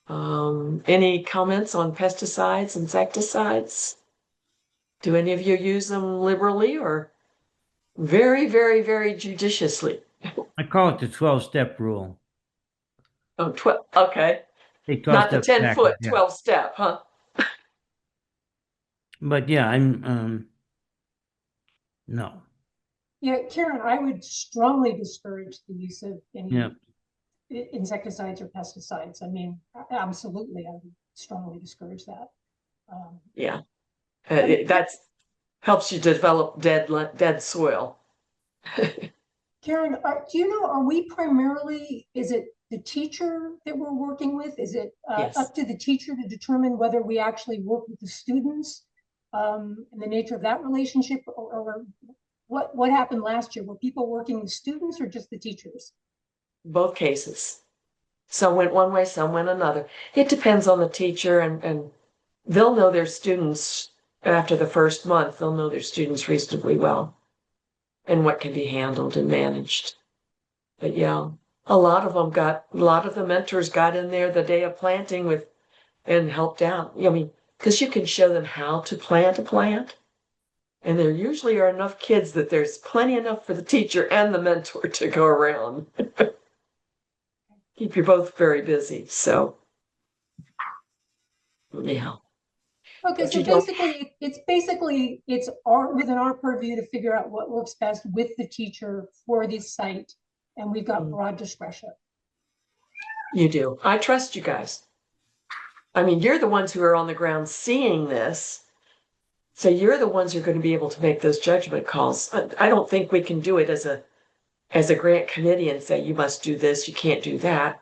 Any comments on pesticides, insecticides? Do any of you use them liberally or very, very, very judiciously? I call it the 12-step rule. Oh, 12, okay. Take 12 Not the steps 10 foot, backwards, yeah. 12 step, huh? But yeah, I'm no. Yeah, Karen, I would strongly discourage the use of any Yeah. insecticides or pesticides. I mean, absolutely, I would strongly discourage that. Yeah. That's helps you develop dead soil. Karen, do you know, are we primarily, is it the teacher that we're working with? Is it Yes. up to the teacher to determine whether we actually work with the students and the nature of that relationship, or what happened last year? Were people working with students or just the teachers? Both cases. Some went one way, some went another. It depends on the teacher, and they'll know their students after the first month. They'll know their students reasonably well and what can be handled and managed. But yeah, a lot of the mentors got in there the day of planting with and helped out. I mean, because you can show them how to plant a plant. And there usually are enough kids that there's plenty enough for the teacher and the mentor to go around. Keep you both very busy. So, yeah. Okay, But so you don't- basically it's within our purview to figure out what works best with the teacher for this site, and we've got broad discretion. You do. I trust you guys. I mean, you're the ones who are on the ground seeing this. So you're the ones who are going to be able to make those judgment calls. I don't think we can do it as a grant committee and say, you must do this, you can't do that.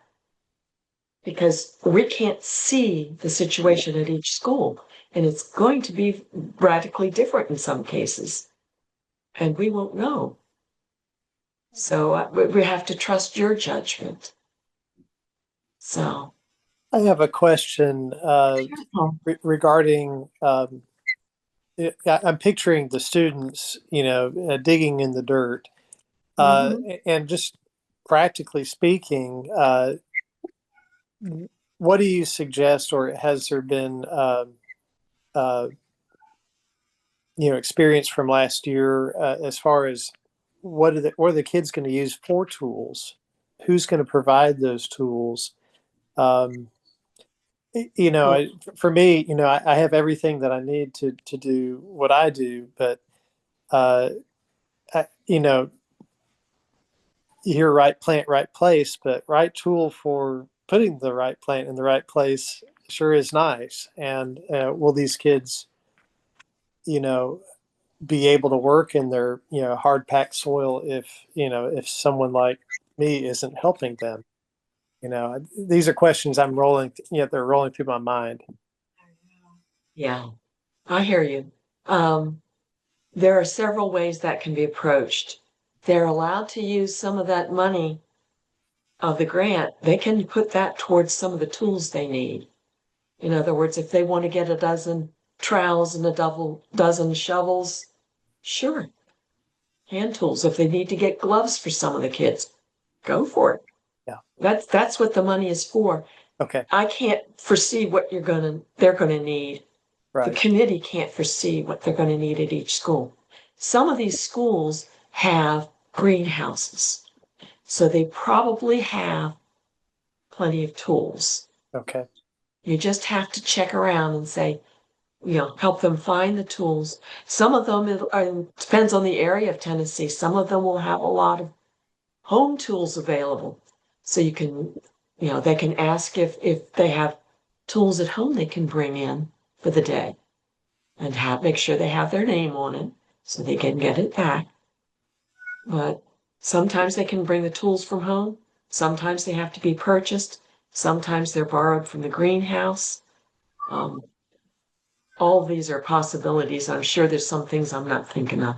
Because we can't see the situation at each school. And it's going to be radically different in some cases. And we won't know. So we have to trust your judgment. So. I have a question regarding. I'm picturing the students, digging in the dirt, and just practically speaking, what do you suggest, or has there been, experience from last year as far as what are the kids going to use for tools? Who's going to provide those tools? For me, I have everything that I need to do what I do, but you hear right plant, right place, but right tool for putting the right plant in the right place sure is nice. And will these kids, be able to work in their, hard packed soil if someone like me isn't helping them? These are questions they're rolling through my mind. Yeah, I hear you. There are several ways that can be approached. They're allowed to use some of that money of the grant. They can put that towards some of the tools they need. In other words, if they want to get a dozen trowels and a dozen shovels, sure. Hand tools. If they need to get gloves for some of the kids, go for it. Yeah. That's what the money is for. Okay. I can't foresee what they're gonna need. Right. The committee can't foresee what they're gonna need at each school. Some of these schools have greenhouses, so they probably have plenty of tools. Okay. You just have to check around and say, help them find the tools. Some of them, depends on the area of Tennessee. Some of them will have a lot of home tools available. So you can, they can ask if they have tools at home they can bring in for the day. and make sure they have their name on it so they can get it back. But sometimes they can bring the tools from home. Sometimes they have to be purchased. Sometimes they're borrowed from the greenhouse. All these are possibilities. I'm sure there's some things I'm not thinking of.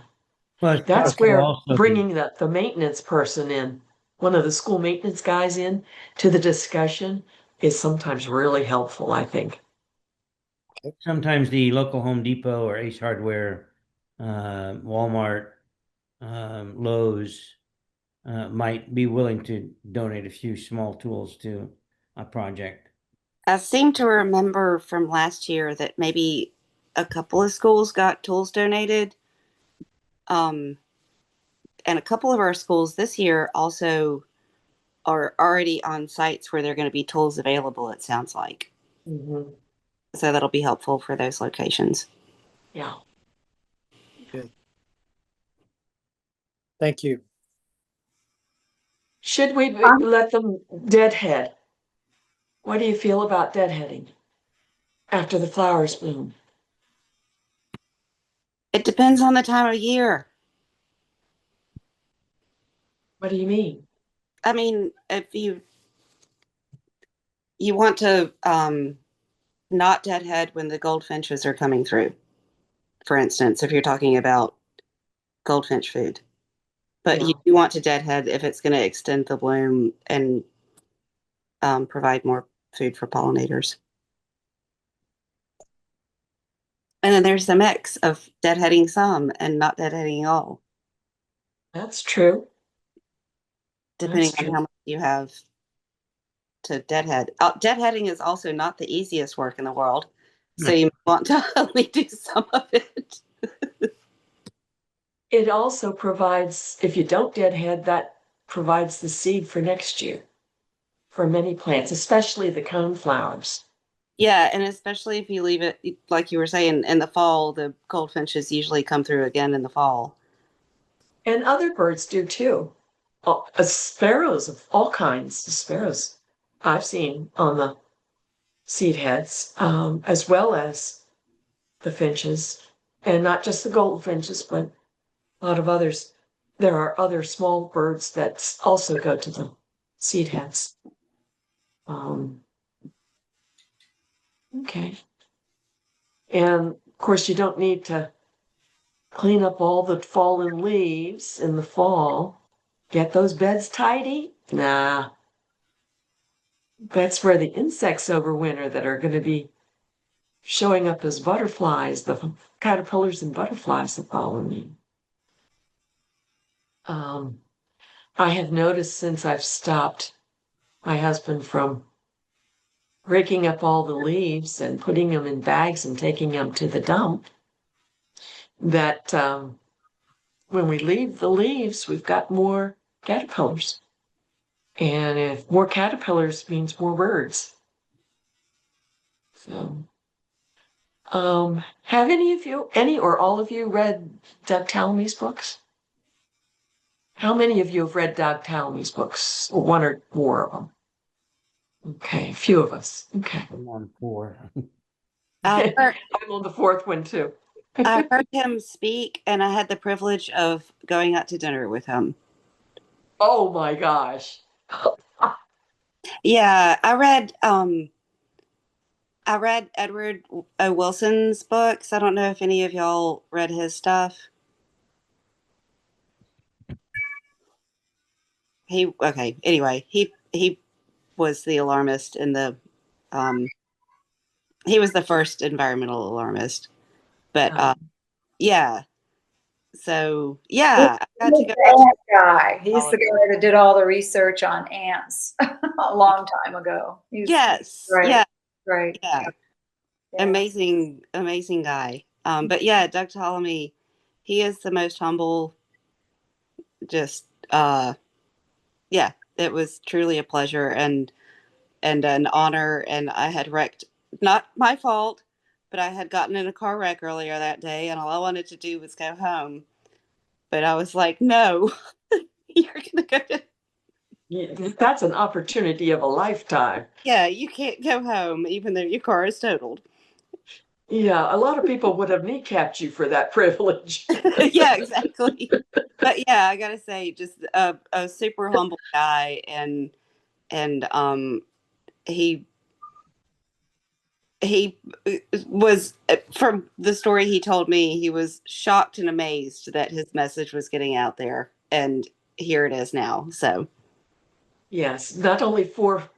But That's could where also be- bringing the maintenance person in, one of the school maintenance guys in to the discussion is sometimes really helpful, I think. sometimes the local Home Depot or Ace Hardware, Walmart, Lowe's might be willing to donate a few small tools to a project. I seem to remember from last year that maybe a couple of schools got tools donated. And a couple of our schools this year also are already on sites where there are going to be tools available, it sounds like. Mm-hmm. So that'll be helpful for those locations. Yeah. Good. Thank you. Should we let them deadhead? What do you feel about deadheading after the flowers bloom? It depends on the time of year. What do you mean? I mean, if you want to not deadhead when the goldfinches are coming through, for instance, if you're talking about goldfinch food. But Yeah. you want to deadhead if it's going to extend the bloom and provide more food for pollinators. And then there's the mix of deadheading some and not deadheading all, That's true. depending That's on true. how much you have to deadhead. Deadheading is also not the easiest work in the world. So you want to only do some of it. It also provides, if you don't deadhead, that provides the seed for next year for many plants, especially the coneflowers. Yeah, and especially if you leave it, like you were saying, in the fall, the goldfinches usually come through again in the fall. And other birds do too. Sparrows of all kinds of sparrows I've seen on the seed heads, as well as the finches, and not just the goldfinches, but a lot of others. There are other small birds that also go to the seed heads. Okay. And of course, you don't need to clean up all the fallen leaves in the fall. Get those beds tidy? Nah. That's where the insects overwinter that are going to be showing up as butterflies, the caterpillars and butterflies that follow me. I have noticed since I've stopped my husband from raking up all the leaves and putting them in bags and taking them to the dump that when we leave the leaves, we've got more caterpillars. And if more caterpillars means more birds. So, have any or all of you read Doug Tallamy's books? How many of you have read Doug Tallamy's books? One or more of them? Okay, a few of us. Okay. I'm on 4. I heard, I'm on the fourth one too. I heard him speak, and I had the privilege of going out to dinner with him. Oh my gosh. Yeah, I read Edward O. Wilson's books. I don't know if any of y'all read his stuff. Anyway, he was the alarmist in the he was the first environmental alarmist. But yeah. So yeah, I got to go Ant guy. He's the guy that did all the research on ants a long time ago. Yes. Right. Yeah. Right. Yeah. Yeah. Amazing guy. But yeah, Doug Ptolemy, he is the most humble, just yeah, it was truly a pleasure and an honor. And I had wrecked, not my fault, but I had gotten in a car wreck earlier that day, and all I wanted to do was go home. But I was like, no, you're gonna go to. Yeah, that's an opportunity of a lifetime. Yeah, you can't go home even though your car is totaled. Yeah, a lot of people would have kneecapped you for that privilege. Yeah, exactly. But yeah, I gotta say, just a super humble guy, and he he was, from the story he told me, he was shocked and amazed that his message was getting out there, and here it is now. So Yes, not only four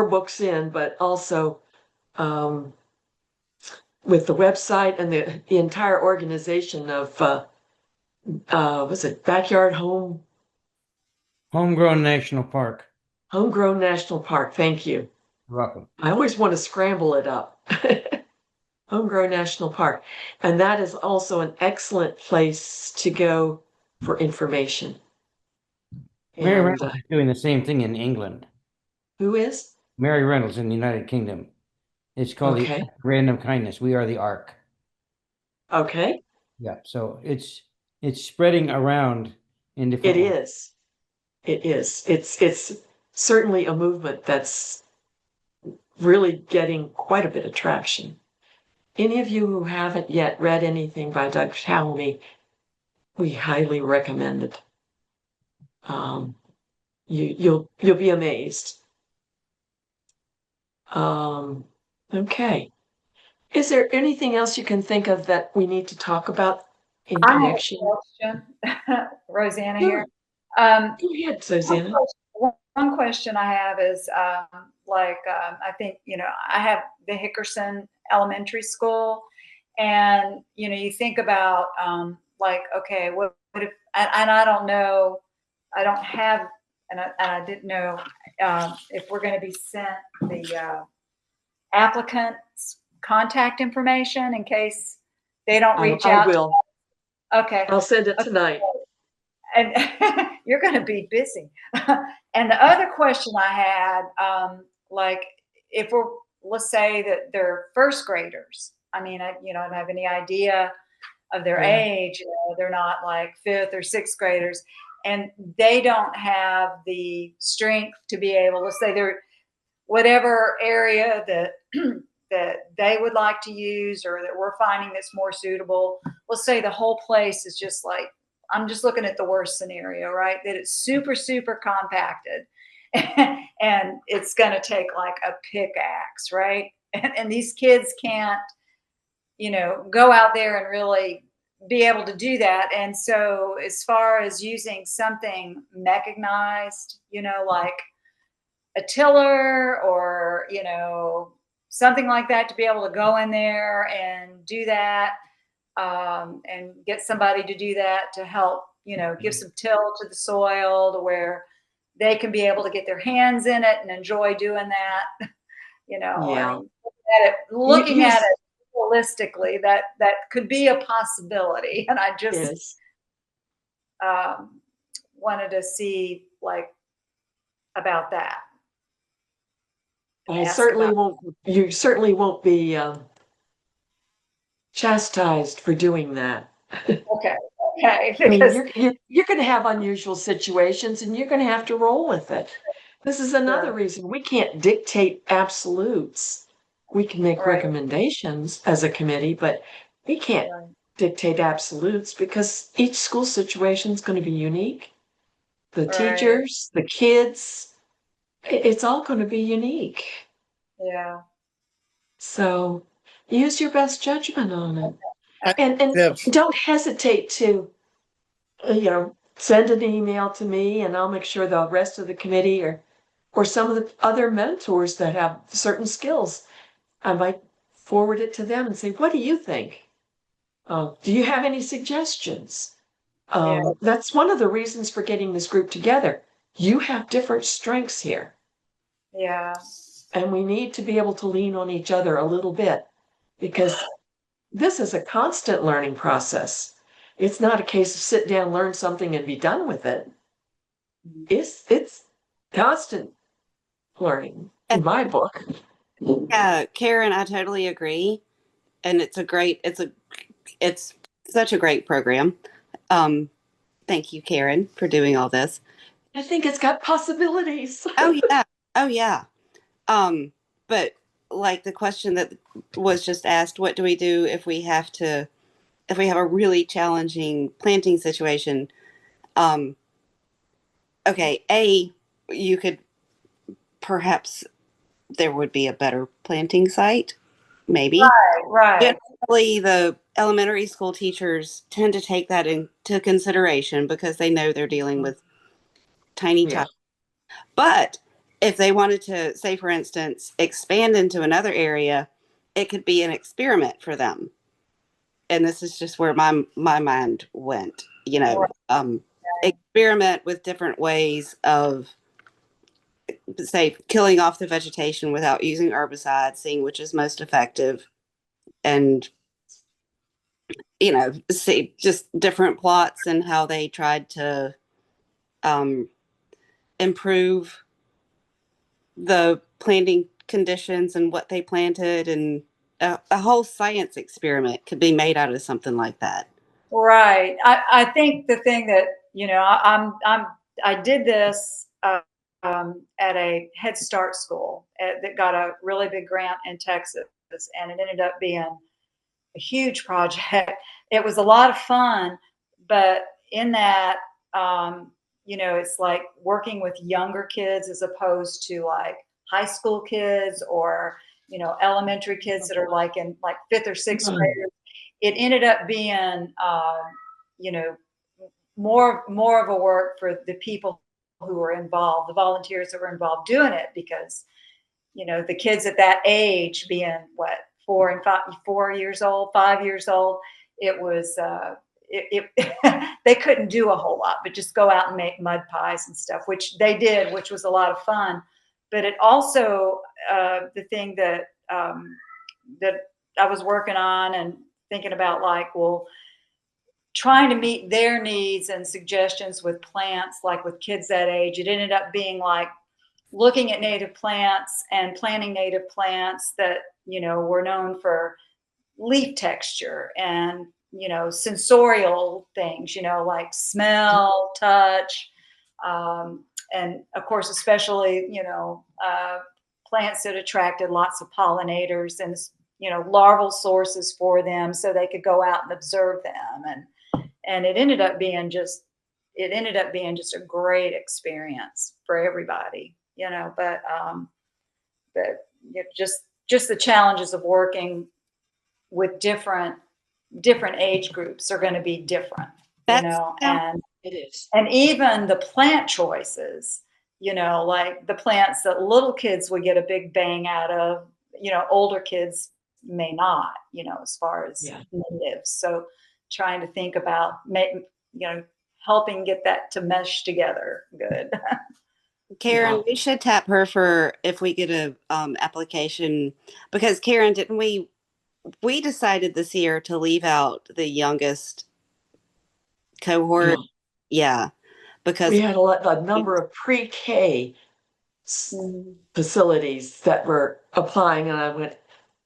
books in, but also um, with the website and the entire organization of was it Backyard Homegrown National Park. Homegrown National Park? Thank you. You're welcome. I always want to scramble it up. Homegrown National Park, and that is also an excellent place to go for information. Mary And Reynolds is doing the same thing in England. who is? Mary Reynolds in the United Kingdom. It's called the Okay. Random Kindness. We are the Ark. Okay. Yeah. So it's spreading around in It different ways. is. It is. It's certainly a movement that's really getting quite a bit of traction. Any of you who haven't yet read anything by Doug Talmy, we highly recommend it. You'll be amazed. Okay. Is there anything else you can think of that we need to talk about in I have a connection? question, Rosanna Sure. here. Go ahead, Susanna. One question I have is, I think, I have the Hickerson Elementary School, and, you think about, okay, what if, and I don't know, I don't have, and I didn't know if we're going to be sent the applicant's contact information in case they don't reach I out. will. Okay. I'll send it tonight. And you're going to be busy. And the other question I had, if let's say that they're first graders. I mean, I don't have any idea of their Yeah. age. They're not like fifth or sixth graders, and they don't have the strength to be able to say they're whatever area that that they would like to use, or that we're finding that's more suitable. Let's say the whole place is just like, I'm just looking at the worst scenario, right? That it's super, super compacted and it's going to take like a pickaxe, right? And these kids can't, go out there and really be able to do that. And so as far as using something mechanized, like a tiller or, something like that, to be able to go in there and do that, and get somebody to do that to help, give some till to the soil to where they can be able to get their hands in it and enjoy doing that. Yeah. I mean, looking at it holistically, that could be a possibility. And I just wanted to see about that. You certainly won't be chastised for doing that. Okay. I mean, you're going to have unusual situations, and you're going to have to roll with it. This is another reason we can't dictate absolutes. We can make recommendations as a committee, but we can't dictate absolutes because each school situation is going to be unique. The teachers, the kids, it's all going to be unique. Yeah. So use your best judgment on it. And don't hesitate to, send an email to me, and I'll make sure the rest of the committee or some of the other mentors that have certain skills, I might forward it to them and say, what do you think? Do you have any suggestions? That's one of the reasons for getting this group together. You have different strengths here. Yeah. And we need to be able to lean on each other a little bit, because this is a constant learning process. It's not a case of sit down, learn something, and be done with it. It's constant learning in my book. yeah, Karen, I totally agree. And it's such a great program. Thank you, Karen, for doing all this. I think it's got possibilities. Oh yeah. Oh yeah. But like the question that was just asked, what do we do if we have a really challenging planting situation? Okay, you could perhaps there would be a better planting site, maybe. Right. Generally, the elementary school teachers tend to take that into consideration because they know they're dealing with tiny Yeah. But if they wanted to, say, for instance, expand into another area, it could be an experiment for them. And this is just where my mind went, experiment with different ways of, say, killing off the vegetation without using herbicides, seeing which is most effective, and see just different plots and how they tried to improve the planting conditions and what they planted, and a whole science experiment could be made out of something like that. Right. I think the thing that, I did this at a Head Start school that got a really big grant in Texas, and it ended up being a huge project. It was a lot of fun, but in that, it's like working with younger kids as opposed to like high school kids or, elementary kids that are like in like fifth or sixth grade. It ended up being, more of a work for the people who were involved, the volunteers that were involved doing it, because, the kids at that age being what, 4 years old, 5 years old, it was, they couldn't do a whole lot, but just go out and make mud pies and stuff, which they did, which was a lot of fun. But it also, the thing that, that I was working on and thinking about, like, well, trying to meet their needs and suggestions with plants, like with kids that age, it ended up being like looking at native plants and planting native plants that, were known for leaf texture and, sensorial things, like smell, touch, and of course, especially, plants that attracted lots of pollinators and, larval sources for them so they could go out and observe them. And it ended up being just a great experience for everybody, but just the challenges of working with different age groups are going to be different, and It is. and even the plant choices, like the plants that little kids would get a big bang out of, older kids may not, as far as natives. So trying to think about, helping get that to mesh together good. Karen, we should tap her for if we get a application, because Karen, didn't we decided this year to leave out the youngest cohort? Yeah, because we had a number of pre-K facilities that were applying, and I went,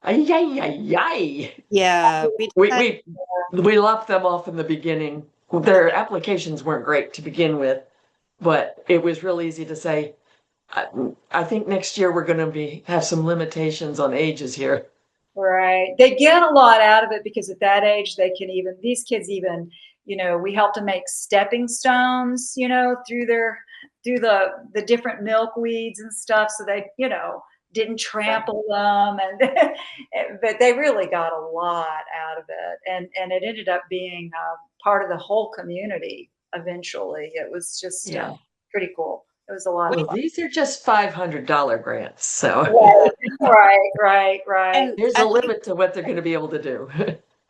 ay, ay, ay, ay. yeah, We left them off in the beginning. Their applications weren't great to begin with, but it was real easy to say, I think next year we're going to have some limitations on ages here. Right. They get a lot out of it because at that age, these kids even, we help to make stepping stones, through the different milkweeds and stuff. So they, didn't trample them. But they really got a lot out of it. And it ended up being part of the whole community eventually. It was just pretty cool. It was a lot of fun. These are just $500 grants, so right. And there's a limit to what they're going to be able to do.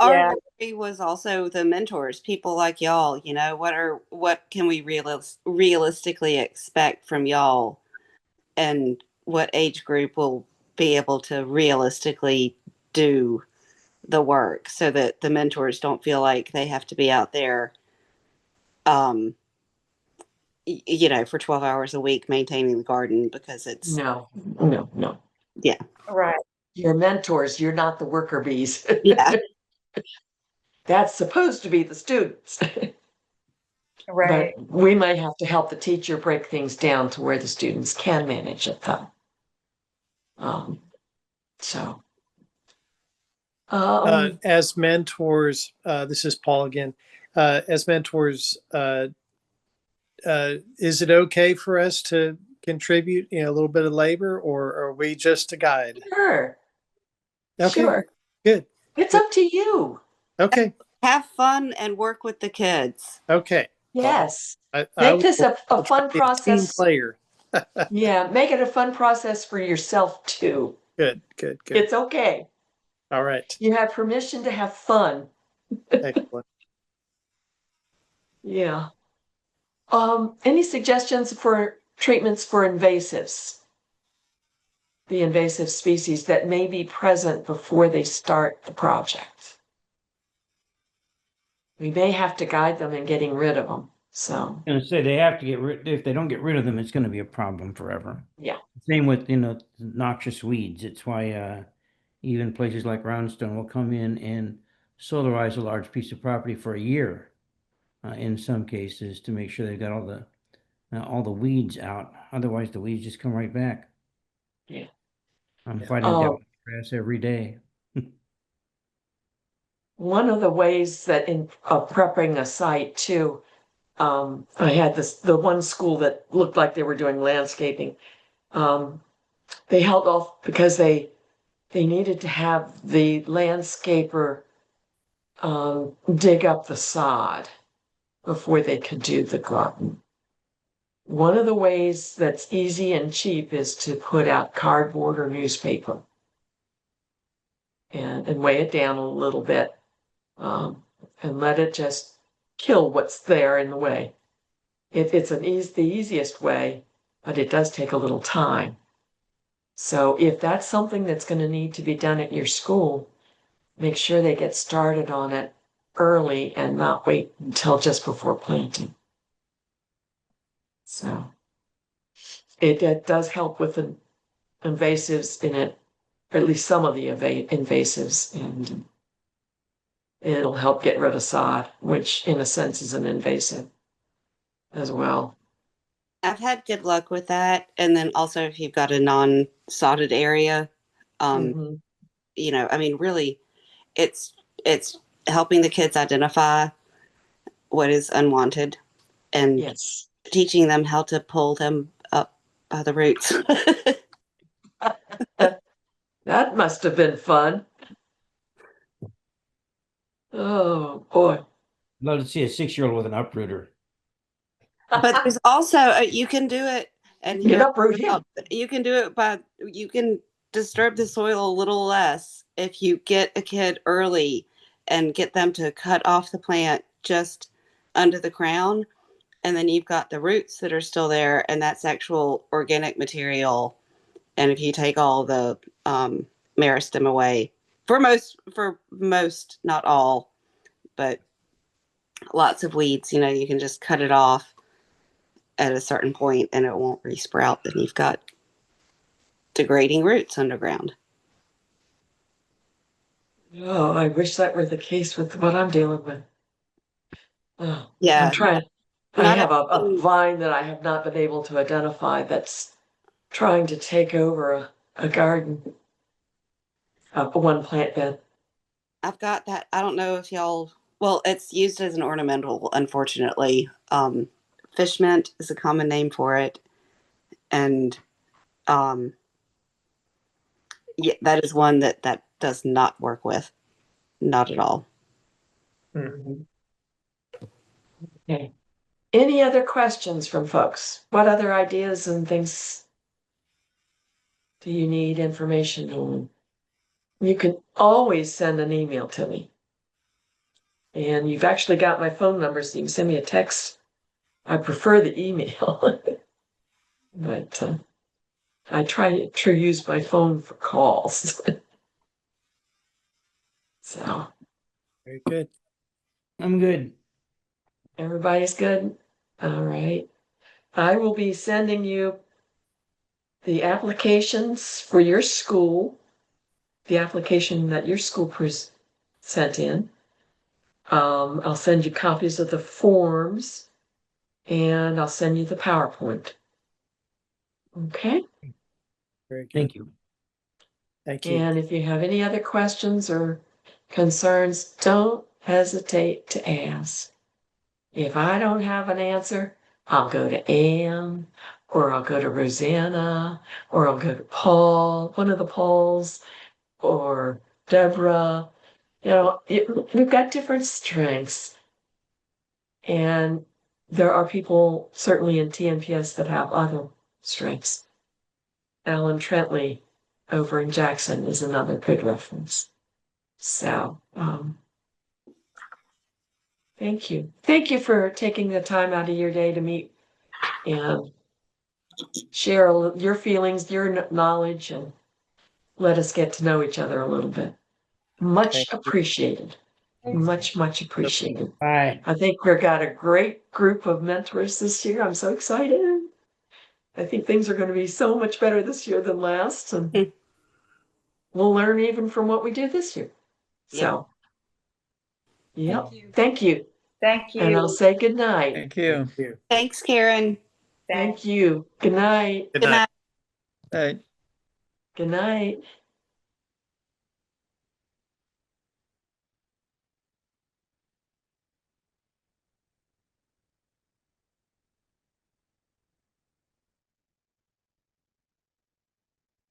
our worry was also the mentors, people like y'all. What can we realistically expect from y'all, and what age group will be able to realistically do the work, so that the mentors don't feel like they have to be out there for 12 hours a week maintaining the garden, because it's No. Yeah. Right. Your mentors, you're not the worker bees. Yeah. That's supposed to be the students. Right. But we might have to help the teacher break things down to where the students can manage it though. So, um, As mentors, this is Paul again. As mentors, is it okay for us to contribute, a little bit of labor, or are we just a guide? sure, Okay, sure. good. It's up to you. Okay, Have fun and work with the kids. okay. Yes. I Make will this a I'll try fun to be a team process. player. Yeah, make it a fun process for yourself too. Good, good, good. It's okay. All right. You have permission to have fun. Excellent. Yeah. Any suggestions for treatments for invasives? The invasive species that may be present before they start the project. We may have to guide them in getting rid of them. So, I'm gonna say they have to get rid, if they don't get rid of them, it's gonna be a problem forever. yeah. Same with, noxious weeds. It's why, even places like Roundstone will come in and solarize a large piece of property for a year, in some cases, to make sure they've got all the weeds out. Otherwise, the weeds just come right back. Yeah. I'm Yeah. fighting death with grass every day. One of the ways that in prepping a site too, I had the one school that looked like they were doing landscaping. They held off because they needed to have the landscaper dig up the sod before they could do the garden. One of the ways that's easy and cheap is to put out cardboard or newspaper and weigh it down a little bit, and let it just kill what's there in the way. It's the easiest way, but it does take a little time. So if that's something that's going to need to be done at your school, make sure they get started on it early and not wait until just before planting. So it does help with the invasives in it, or at least some of the invasives, and it'll help get rid of sod, which in a sense is an invasive as well. I've had good luck with that. And then also if you've got a non-sodded area, Mhm. I mean, really, it's helping the kids identify what is unwanted and Yes. teaching them how to pull them up by the roots. That must have been fun. Oh boy. Love to see a 6-year-old with an uprooter. But there's also you can do it, and You can here uproot him. you can do it you can disturb the soil a little less if you get a kid early and get them to cut off the plant just under the crown, and then you've got the roots that are still there, and that's actual organic material. And if you take all the meristem away, for most, not all, but lots of weeds, you can just cut it off at a certain point and it won't resprout. Then you've got degrading roots underground. Oh, I wish that were the case with what I'm dealing with. Oh, Yeah. I'm trying. I Not have a everything- vine that I have not been able to identify that's trying to take over a garden, one plant bed. I've got that. I don't know if well, it's used as an ornamental, unfortunately. Fish mint is a common name for it. And yeah, that is one that does not work with. Not at all. Mhm. Okay. Any other questions from folks? What other ideas and things do you need information on? You can always send an email to me. And you've actually got my phone number, so you can send me a text. I prefer the email, but I try to use my phone for calls. So Very good. I'm good. everybody's good? All right. I will be sending you the applications for your school, the application that your school sent in. I'll send you copies of the forms and I'll send you the PowerPoint. Okay? Very good. Thank you. Thank you. And if you have any other questions or concerns, don't hesitate to ask. If I don't have an answer, I'll go to Ann, or I'll go to Rosanna, or I'll go to Paul, one of the Pauls, or Deborah. You know, we've got different strengths. And there are people certainly in TNPS that have other strengths. Alan Trentley over in Jackson is another good reference. So, thank you. Thank you for taking the time out of your day to meet and share your feelings, your knowledge, and let us get to know each other a little bit. Much Thank you. appreciated. Thanks. Much appreciated. Bye. I think we've got a great group of mentors this year. I'm so excited. I think things are going to be so much better this year than last, and we'll learn even from what we did this year. So, yep. Thank you. Thank And I'll you. say good night. Thank you. Thanks, Karen. Thank you. Good night. Good Good night. night. Hey. Good night.